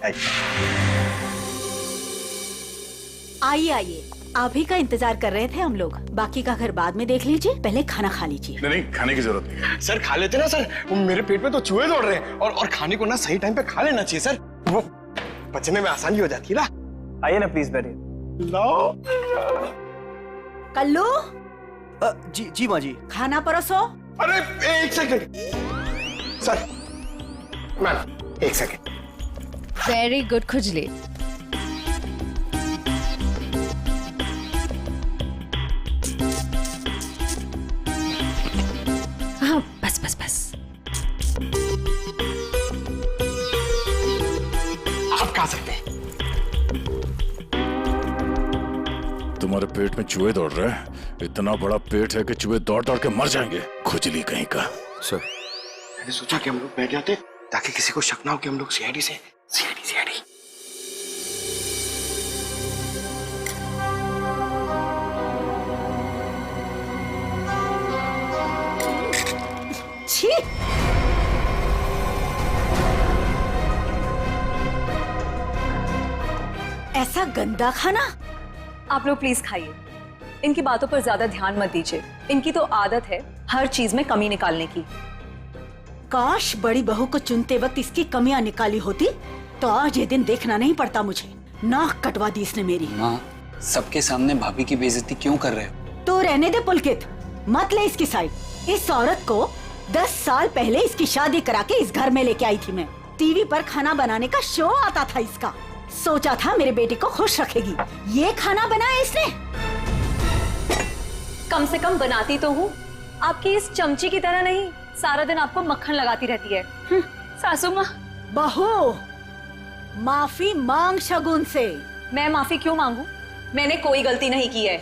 आइए, आप ही का इंतजार कर रहे थे हम लोग। बाकी का घर बाद में देख लीजिए, पहले खाना खा लीजिए। नहीं, खाने की जरूरत नहीं है। सर खा लेते ना सर, मेरे पेट में तो चूहे दौड़ रहे हैं, और खाने को ना सही टाइम पे खा लेना चाहिए सर, वो पचने में आसानी हो जाती है ना। आइए ना प्लीज बैठिए। लो कल्लू। जी माँ जी। खाना परोसो। अरे एक सेकंड सर, मैम एक सेकंड। वेरी गुड खुजली। हाँ बस। आप खा सकते हैं। तुम्हारे पेट में चूहे दौड़ रहे हैं, इतना बड़ा पेट है कि चूहे दौड़ दौड़ के मर जाएंगे, खुजली कहीं का। सर मैंने सोचा कि हम लोग बैठ जाते ताकि किसी को शक ना हो कि हम लोग सीआईडी से। छी! सा गंदा खाना। आप लोग प्लीज खाइए, इनकी बातों पर ज्यादा ध्यान मत दीजिए। इनकी तो आदत है हर चीज में कमी निकालने की। काश बड़ी बहू को चुनते वक्त इसकी कमियां निकाली होती तो आज ये दिन देखना नहीं पड़ता मुझे। नाक कटवा दी इसने मेरी। माँ, सबके सामने भाभी की बेइज्जती क्यों कर रहे हो? तो रहने दे पुलकित, मत ले इसकी साइड। इस औरत को 10 साल पहले इसकी शादी करा के इस घर में लेके आई थी मैं। टीवी पर खाना बनाने का शो आता था इसका। सोचा था मेरे बेटे को खुश रखेगी, ये खाना बनाया इसने। कम से कम बनाती तो हूँ, आपकी इस चमची की तरह नहीं सारा दिन आपको मक्खन लगाती रहती है। सासू माँ। बहू, माफी मांग शगुन से। मैं माफी क्यों मांगू? मैंने कोई गलती नहीं की है।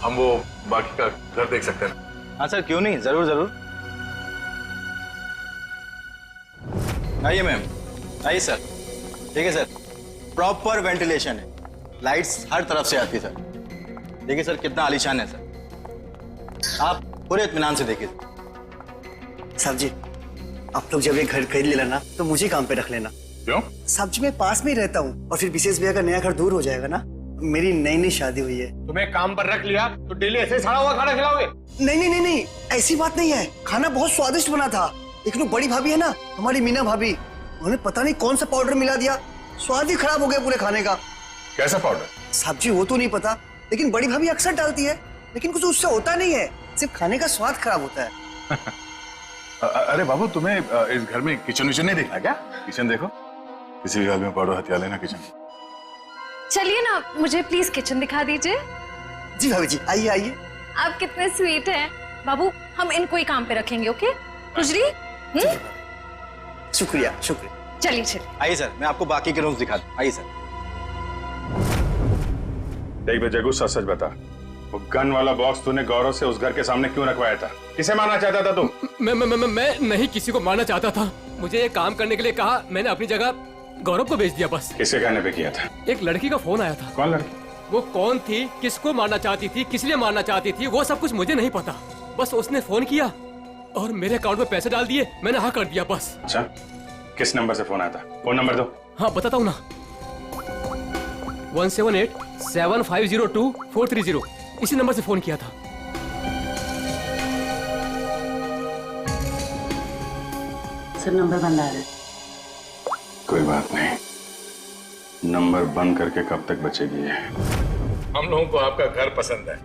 हम वो बाकी का घर देख सकते हैं? हाँ सर, क्यों नहीं, जरूर जरूर। आइए मैम, आइए सर। ठीक है सर, प्रॉपर वेंटिलेशन है, लाइट्स हर तरफ से आती है सर। देखिए सर कितना आलीशान है सर, आप पूरे इत्मीनान से देखिए। साहब जी, आप लोग जब ये घर खरीद लेना ना तो मुझे काम पे रख लेना। क्यों? साहब जी मैं पास में ही रहता हूँ और फिर विशेष भैया का नया घर दूर हो जाएगा ना। मेरी नई नई शादी हुई है। तुम्हें काम पर रख लिया तो डेली ऐसे सड़ा हुआ खाना खिलाओगे? नहीं नहीं नहीं नहीं, ऐसी बात नहीं है। खाना बहुत स्वादिष्ट बना था, लेकिन वो बड़ी भाभी है ना, हमारी मीना भाभी, उन्होंने पता नहीं कौन सा पाउडर मिला दिया, स्वाद ही खराब हो गया पूरे खाने का। कैसा पाउडर? साहब जी वो तो नहीं पता, लेकिन बड़ी भाभी अक्सर डालती है, लेकिन कुछ उससे होता नहीं है, सिर्फ खाने का स्वाद खराब होता है। अरे बाबू, तुम्हें इस घर में किचन विचन नहीं देखना क्या? किचन देखो, किसी भी घर में पड़ो हथियार लेना किचन। चलिए ना, मुझे प्लीज किचन दिखा दीजिए। जी भाभी जी, आइए आइए। आप कितने स्वीट हैं बाबू, हम इनको ही काम पे रखेंगे। ओके खुजरी? शुक्रिया शुक्रिया। चलिए चलिए। आइए सर, मैं आपको बाकी के रूम्स दिखा दूं। आइए सर। देख बे जगू, सच सच बता, वो गन वाला बॉक्स तूने गौरव से उस घर के सामने क्यों रखवाया था? किसे मारना चाहता था तुम? मैं नहीं किसी को मारना चाहता था। मुझे ये काम करने के लिए कहा, मैंने अपनी जगह गौरव को भेज दिया बस। किसके कहने पे किया था? एक लड़की का फोन आया था। कौन लड़की? वो कौन थी, किसको मारना चाहती थी, किस लिए मारना चाहती थी, वो सब कुछ मुझे नहीं पता। बस उसने फोन किया और मेरे अकाउंट में पैसे डाल दिए, मैंने हाँ कर दिया बस। अच्छा, किस नंबर से फोन आया था? फोन नंबर दो। हाँ बताता हूँ ना, 178-7502-430, इसी नंबर से फोन किया था। सर नंबर बंद आ रहा है। कोई बात नहीं, नंबर बंद करके कब तक बचेगी ये? हम लोगों को आपका घर पसंद है,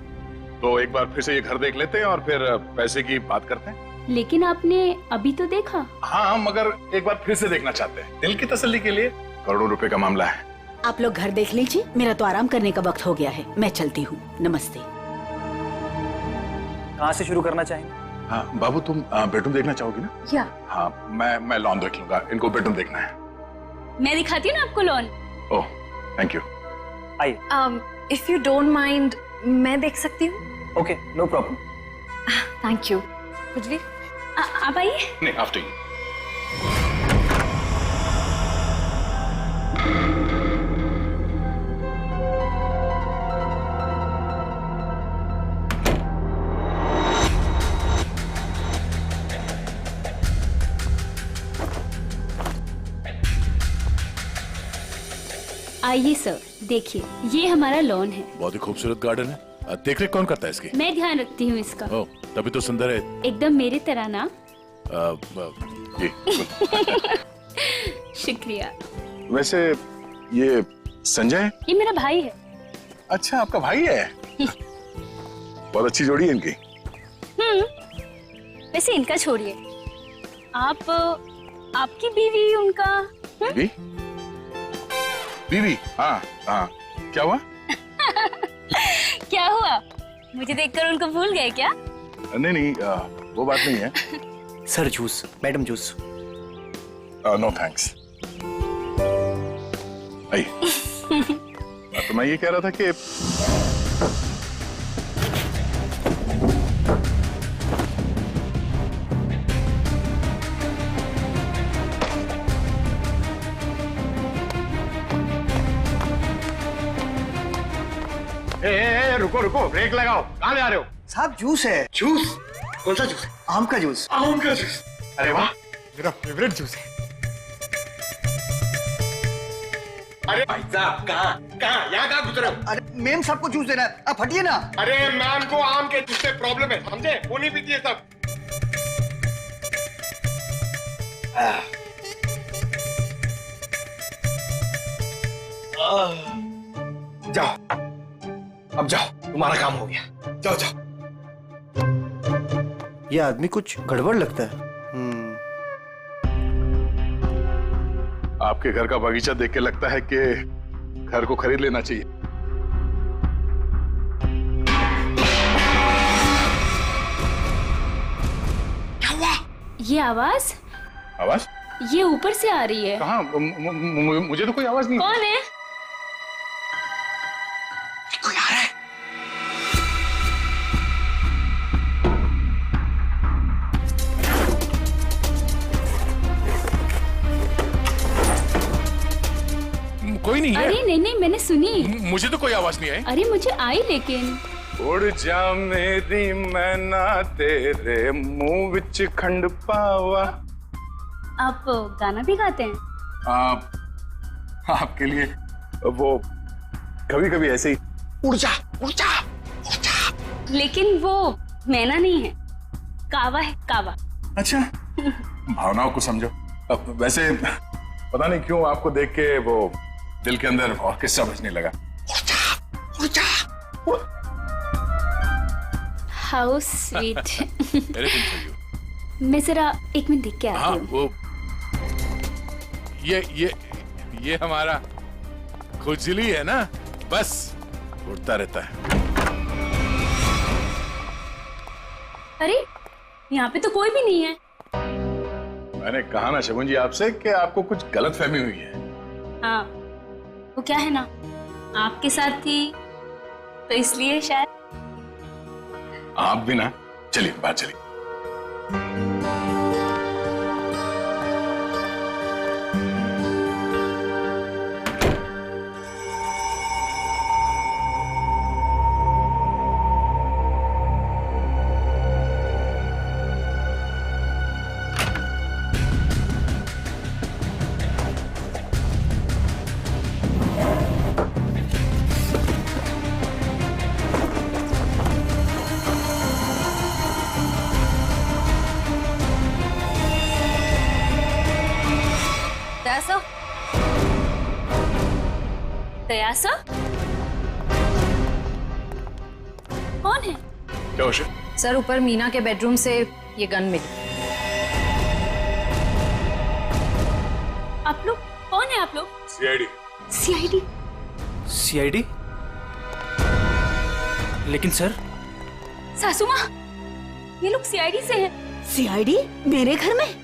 तो एक बार फिर से ये घर देख लेते हैं और फिर पैसे की बात करते हैं। लेकिन आपने अभी तो देखा। हाँ, मगर एक बार फिर से देखना चाहते हैं, दिल की तसल्ली के लिए। करोड़ों रुपए का मामला है। आप लोग घर देख लीजिए, मेरा तो आराम करने का वक्त हो गया है, मैं चलती हूँ। नमस्ते। कहाँ से शुरू करना चाहेंगे? हाँ बाबू, तुम बेडरूम देखना चाहोगी ना? क्या? हाँ, मैं लॉन देख लूंगा, इनको बेडरूम देखना है। मैं दिखाती हूँ ना आपको लॉन। Oh thank you. आइए। इफ यू डोंट माइंड, मैं देख सकती हूँ? Okay, no problem. Thank you. खुजरी आप आइए। नहीं, आफ्टर यू। आइए सर, देखिए ये हमारा लॉन है। बहुत ही खूबसूरत गार्डन है। देख रेख कौन करता है इसकी? मैं ध्यान रखती हूँ इसका। ओह, तभी तो सुंदर है। एकदम मेरी तरह ना। ये शुक्रिया। वैसे ये संजय है? ये मेरा भाई है। अच्छा, आपका भाई है? बहुत अच्छी जोड़ी है इनकी। वैसे इनका छोड़िए, आपकी बीवी उनका। बीवी? बीवी? हाँ हाँ, क्या हुआ? क्या हुआ? मुझे देखकर उनको भूल गए क्या? नहीं नहीं, वो बात नहीं है। Sir juice, madam juice. No thanks. तो मैं ये कह रहा था कि रुको रुको, ब्रेक लगाओ, कहाँ जा रहे हो? साहब जूस है। जूस? कौन सा जूस? आम का जूस। आम का जूस? अरे वाह, मेरा फेवरेट जूस है। अरे भाई साहब कहाँ यहाँ कहाँ गुजरे हो? अरे मेम साहब को जूस देना है, आप हटिए ना। अरे मैम को आम के जूस से प्रॉब्लम है, समझे? वो नहीं पीती है सब। जाओ, अब जाओ, तुम्हारा काम हो गया। जाओ जाओ। ये आदमी कुछ गड़बड़ लगता है। आपके घर का बगीचा देख के लगता है कि घर को खरीद लेना चाहिए। क्या हुआ? ये आवाज आवाज ये ऊपर से आ रही है। कहाँ? मुझे तो कोई आवाज नहीं। कौन है? कोई आ रहा है। कोई नहीं है। अरे नहीं मैंने सुनी। मुझे तो कोई आवाज नहीं आई। अरे मुझे आई लेकिन। उड़ जा मेरी मैना तेरे मुंह विच खंड पावा। आप गाना भी गाते हैं? आपके लिए वो कभी कभी ऐसे ही। उड़ जा उड़ जा उड़ जा। लेकिन वो मैना नहीं है, कावा है, कावा। अच्छा, भावनाओं को समझो। अब वैसे पता नहीं क्यों आपको देख के वो दिल के अंदर और किस्सा बजने लगा। उड़ जा। How sweet. मैं जरा एक मिनट देख के आती हूँ। वो ये हमारा खुजली है ना, बस उड़ता रहता है। अरे यहाँ पे तो कोई भी नहीं है। मैंने कहा ना शगुन जी आपसे कि आपको कुछ गलतफहमी हुई है। हाँ, वो क्या है ना, आपके साथ थी तो इसलिए शायद। आप भी ना, चलिए बात चलिए। दयासा? कौन है? क्या होश? सर, ऊपर मीना के बेडरूम से ये गन मिली। आप लोग कौन है? आप लोग? सीआईडी। सीआईडी? सीआईडी? लेकिन सर। सासू माँ, ये लोग सीआईडी से हैं। सीआईडी मेरे घर में?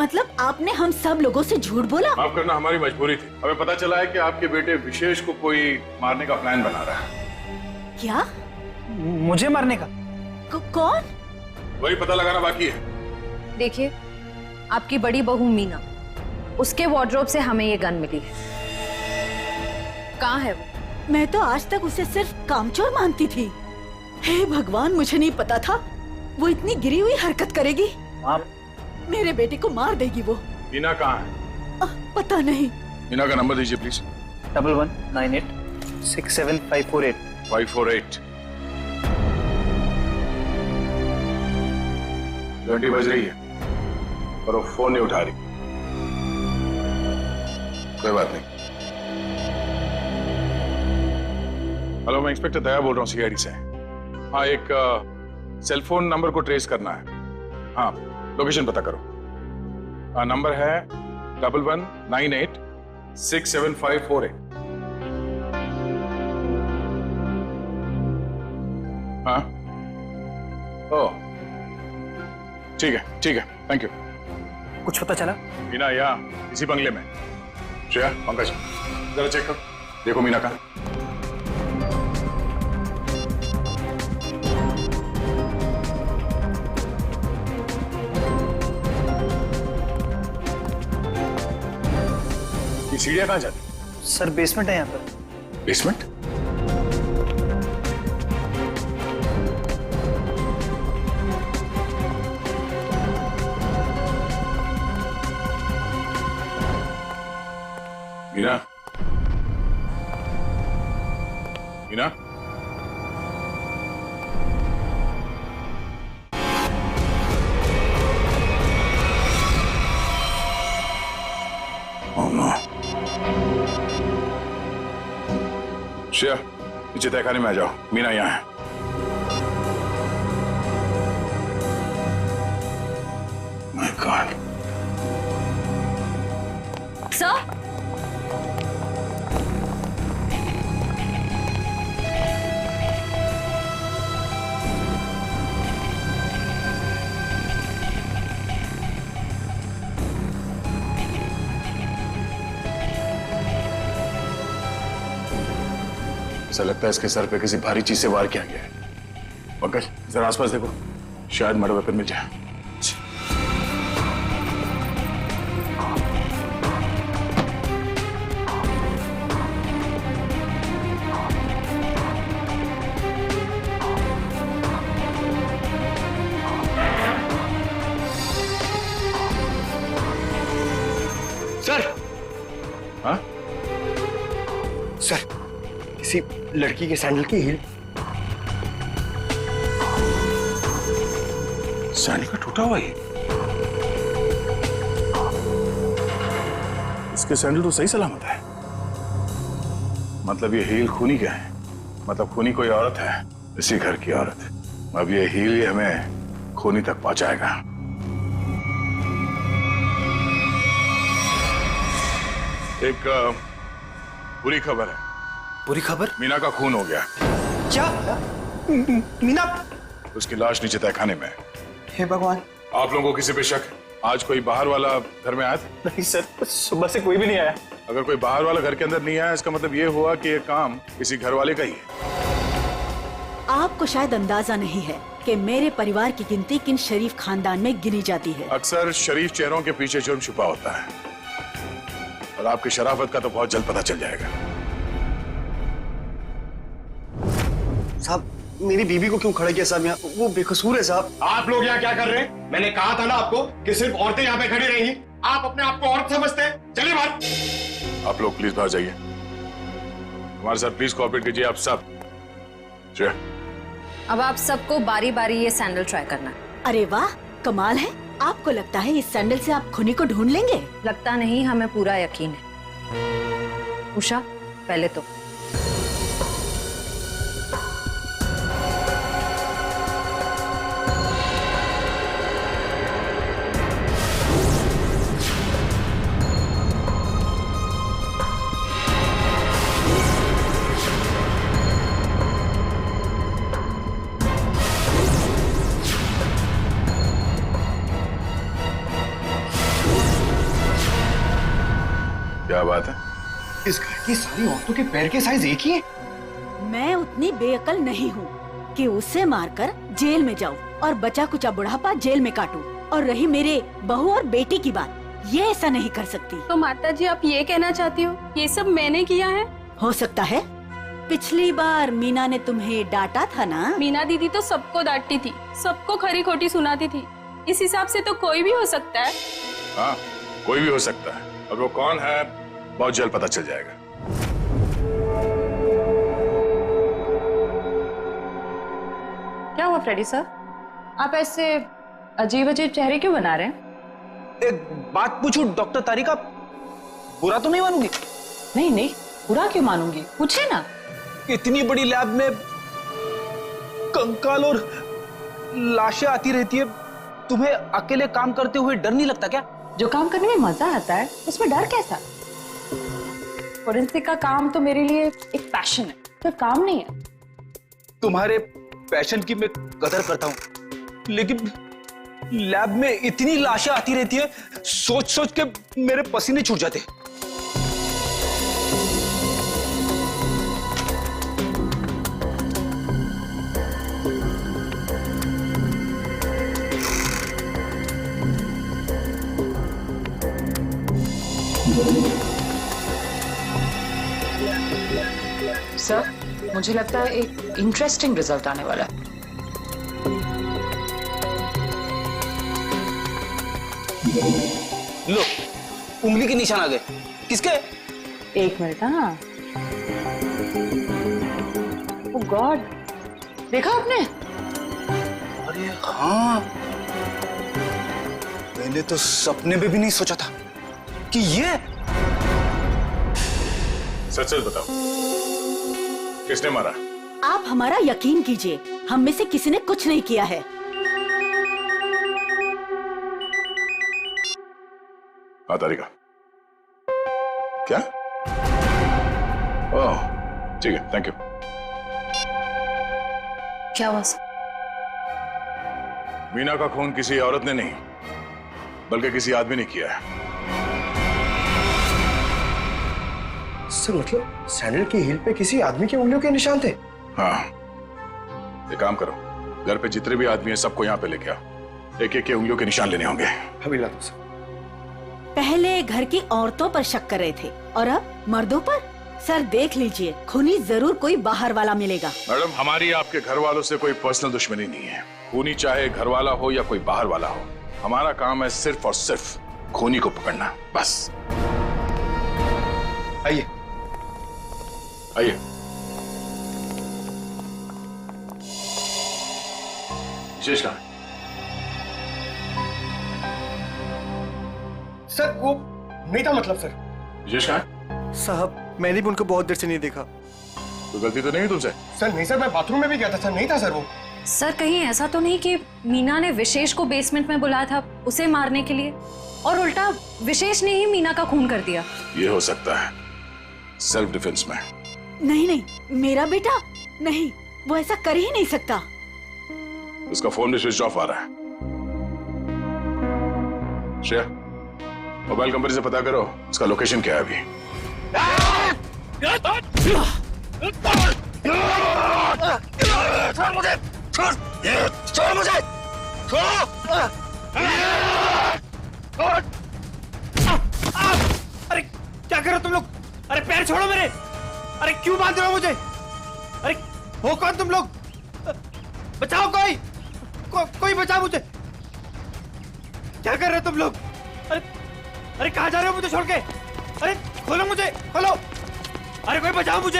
मतलब आपने हम सब लोगों से झूठ बोला? माफ करना, हमारी मजबूरी थी। हमें पता चला है कि आपके बेटे विशेष को कोई मारने का प्लान बना रहा है। क्या? मुझे मारने का? कौन? वही पता लगाना बाकी है। देखिए, आपकी बड़ी बहू मीना, उसके वार्डरोब से हमें ये गन मिली है। कहाँ है वो? मैं तो आज तक उसे सिर्फ कामचोर मानती थी। हे भगवान, मुझे नहीं पता था वो इतनी गिरी हुई हरकत करेगी। मेरे बेटे को मार देगी वो। मीना कहाँ है? पता नहीं। मीना का नंबर दीजिए प्लीज। 1198 67548 548। घंटी बज रही है पर वो फोन नहीं उठा रही। कोई बात नहीं। हेलो, मैं इंस्पेक्टर दया बोल रहा हूँ सीआईडी से। हाँ, एक सेलफोन नंबर को ट्रेस करना है। हाँ, लोकेशन पता करो। नंबर है 1198 67548। हाँ, ओ ठीक है ठीक है, थैंक यू। कुछ पता चला? मीना यहाँ इसी बंगले में। श्रेया, पंकज, जरा चेक करो, देखो मीना का। ये सीढ़ियाँ कहाँ जाती? सर, बेसमेंट है यहाँ पर। Basement? Meena, Meena, oh no. Shreya, नीचे तहखाने में आ जाओ, मीना यहाँ है। My God. सर, ऐसा लगता है इसके सर पे किसी भारी चीज से वार किया गया है। पंकज, जरा आसपास देखो, शायद मर्डर वेपन मिल जाए। सर, हाँ? सर, किसी लड़की के सैंडल की हील। सैंडल का टूटा हुआ ही। इसके सैंडल तो सही सलामत है। मतलब ये हील खूनी क्या है? मतलब खूनी कोई औरत है, इसी घर की औरत। अब ये हील ही हमें खूनी तक पहुंचाएगा। एक बुरी खबर है। बुरी खबर? मीना का खून हो गया। क्या? मीना? उसकी लाश नीचे तहखाने में है। हे भगवान। आप लोगों को किसी पे शक? आज कोई बाहर वाला घर में आया था? नहीं सर, सुबह से कोई भी नहीं आया। अगर कोई बाहर वाला घर के अंदर नहीं आया, इसका मतलब ये हुआ कि ये काम किसी घर वाले का ही है। आपको शायद अंदाजा नहीं है कि मेरे परिवार की गिनती किन शरीफ खानदान में गिनी जाती है। अक्सर शरीफ चेहरों के पीछे जुर्म छुपा होता है, और आपकी शराफत का तो बहुत जल्द पता चल जाएगा। साहब, मेरी बीवी को क्यों खड़ा किया साहब यहाँ? वो बेकसूर है साहब। आप लोग यहाँ क्या कर रहे हैं? मैंने कहा था ना आपको कि सिर्फ औरतें यहाँ पे खड़ी रहेंगी। आप अपने आप को औरत समझते हैं। चलिए बाहर। आप लोग प्लीज बाहर जाइए। हमारे साथ प्लीज कोऑपरेट कीजिए आप सब। श्रेया, अब आप सबको बारी बारी ये सैंडल ट्राई करना है। अरे वाह, कमाल है। आपको लगता है इस सैंडल से आप खूनी को ढूंढ लेंगे? लगता नहीं, हमें पूरा यकीन है। उषा, पहले तो क्या बात है? इस घर की सारी औरतों के पैर के साइज एक ही है। मैं उतनी बेअकल नहीं हूँ कि उसे मारकर जेल में जाऊँ और बचा कुचा बुढ़ापा जेल में काटूं। और रही मेरे बहू और बेटी की बात, ये ऐसा नहीं कर सकती। तो माता जी, आप ये कहना चाहती हो ये सब मैंने किया है? हो सकता है। पिछली बार मीना ने तुम्हें डांटा था ना? मीना दीदी तो सबको डांटती थी, सबको खरी खोटी सुनाती थी। इस हिसाब से तो कोई भी हो सकता है। हाँ, कोई भी हो सकता है, और वो कौन है बहुत जल्द पता चल जाएगा। क्या हुआ फ्रेडी सर? आप ऐसे अजीब अजीब चेहरे क्यों बना रहे हैं? एक बात पूछूं डॉक्टर तारिका, बुरा तो नहीं मानूंगी? नहीं नहीं, बुरा क्यों मानूंगी, पूछे ना। इतनी बड़ी लैब में कंकाल और लाशें आती रहती है, तुम्हें अकेले काम करते हुए डर नहीं लगता क्या? जो काम करने में मजा आता है उसमें डर कैसा? फोरेंसिक का काम तो मेरे लिए एक पैशन है, सिर्फ काम नहीं है। तुम्हारे पैशन की मैं कदर करता हूँ, लेकिन लैब में इतनी लाशें आती रहती है, सोच सोच के मेरे पसीने छूट जाते। सर, मुझे लगता है एक इंटरेस्टिंग रिजल्ट आने वाला है। लो, उंगली के निशान आ गए। किसके? एक मिनट। हाँ, गॉड, देखा आपने? अरे हाँ, मैंने तो सपने में भी नहीं सोचा था कि ये। सच सच बताओ, किसने मारा? आप हमारा यकीन कीजिए, हम में से किसी ने कुछ नहीं किया है। हाँ तारिका, क्या? ओह ठीक है, थैंक यू। क्या हुआ सर? मीना का खून किसी औरत ने नहीं बल्कि किसी आदमी ने किया है। सर मतलब सैंडल की हील पे किसी आदमी की उंगलियों के निशान थे? हाँ, एक काम करो, घर पे जितने भी आदमी हैं सबको यहाँ पे लेके आओ, एक एक के उंगलियों के निशान लेने होंगे। अभी ला दो सर। पहले घर की औरतों पर शक कर रहे थे और अब मर्दों पर। सर देख लीजिए, खूनी जरूर कोई बाहर वाला मिलेगा। मैडम, हमारी आपके घर वालों से कोई पर्सनल दुश्मनी नहीं है। खूनी चाहे घर वाला हो या कोई बाहर वाला हो, हमारा काम है सिर्फ और सिर्फ खूनी को पकड़ना, बस। आइए आइए। विशेष कहाँ है? सर वो नहीं था, मतलब सर। विशेष कहाँ है? साहब मैंने भी उनको बहुत देर से नहीं देखा। कोई गलती तो नहीं हुई तुमसे? सर नहीं सर, मैं बाथरूम में भी गया था सर, नहीं था सर वो। सर कहीं ऐसा तो नहीं कि मीना ने विशेष को बेसमेंट में बुलाया था उसे मारने के लिए और उल्टा विशेष ने ही मीना का खून कर दिया? ये हो सकता है, सेल्फ डिफेंस में। नहीं नहीं, मेरा बेटा नहीं, वो ऐसा कर ही नहीं सकता। उसका फोन भी स्विच ऑफ आ रहा है। श्रेया, मोबाइल कंपनी से पता करो उसका लोकेशन क्या है अभी। छोड़ मुझे, छोड़, छोड़ मुझे, छोड़, छोड़। अरे क्या कर रहे हो तुम लोग? अरे पैर छोड़ो मेरे। अरे क्यों बांध रहे हो मुझे? अरे हो कौन तुम लोग? बचाओ कोई, कोई बचाओ मुझे। क्या कर रहे हो तुम लोग? अरे अरे कहाँ जा रहे हो मुझे छोड़ के? अरे खोलो मुझे, खोलो। अरे कोई बचाओ मुझे।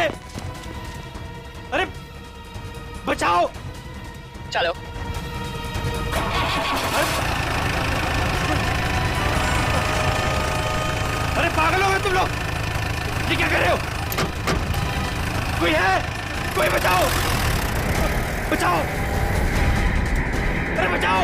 अरे बचाओ। चलो। अरे पागल हो गए तुम लोग? ये क्या कर रहे हो? कोई है? कोई बचाओ, बचाओ। अरे बचाओ।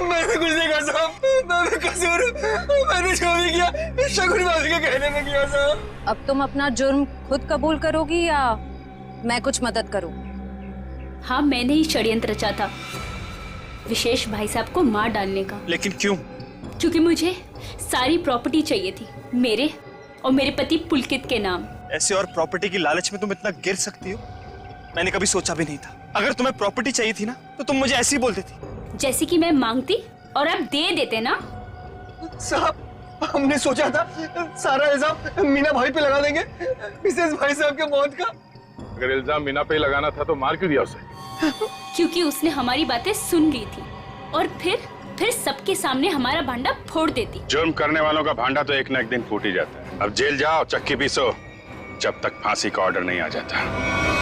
मैंने कुछ नहीं कहा साहब, मैं बेकसूर हूँ। मैंने जो भी किया शगुन भाभी के कहने में किया साहब। अब तुम अपना जुर्म खुद कबूल करोगी या मैं कुछ मदद करूं? हाँ, मैंने ही षड्यंत्र रचा था विशेष भाई साहब को मार डालने का। लेकिन क्यों? क्योंकि मुझे सारी प्रॉपर्टी चाहिए थी, मेरे और मेरे पति पुलकित के नाम। ऐसे और प्रॉपर्टी की लालच में तुम इतना गिर सकती हो? मैंने कभी सोचा भी नहीं था। अगर तुम्हें प्रॉपर्टी चाहिए थी ना तो तुम मुझे ऐसे ही बोल देती। जैसे कि मैं मांगती और आप दे देते ना। साहब हमने सोचा था सारा इल्जाम मीना भाई पे लगा देंगे, मिसेस भाई साहब के मौत का। अगर इल्जाम मीना पे ही लगाना था तो मार क्यों दिया उसे? क्योंकि उसने हमारी बातें सुन ली थी और फिर सबके सामने हमारा भांडा फोड़ देती। जुर्म करने वालों का भांडा तो एक न एक दिन फूट ही जाता है। अब जेल जाओ, चक्की पीसो, जब तक फांसी का ऑर्डर नहीं आ जाता।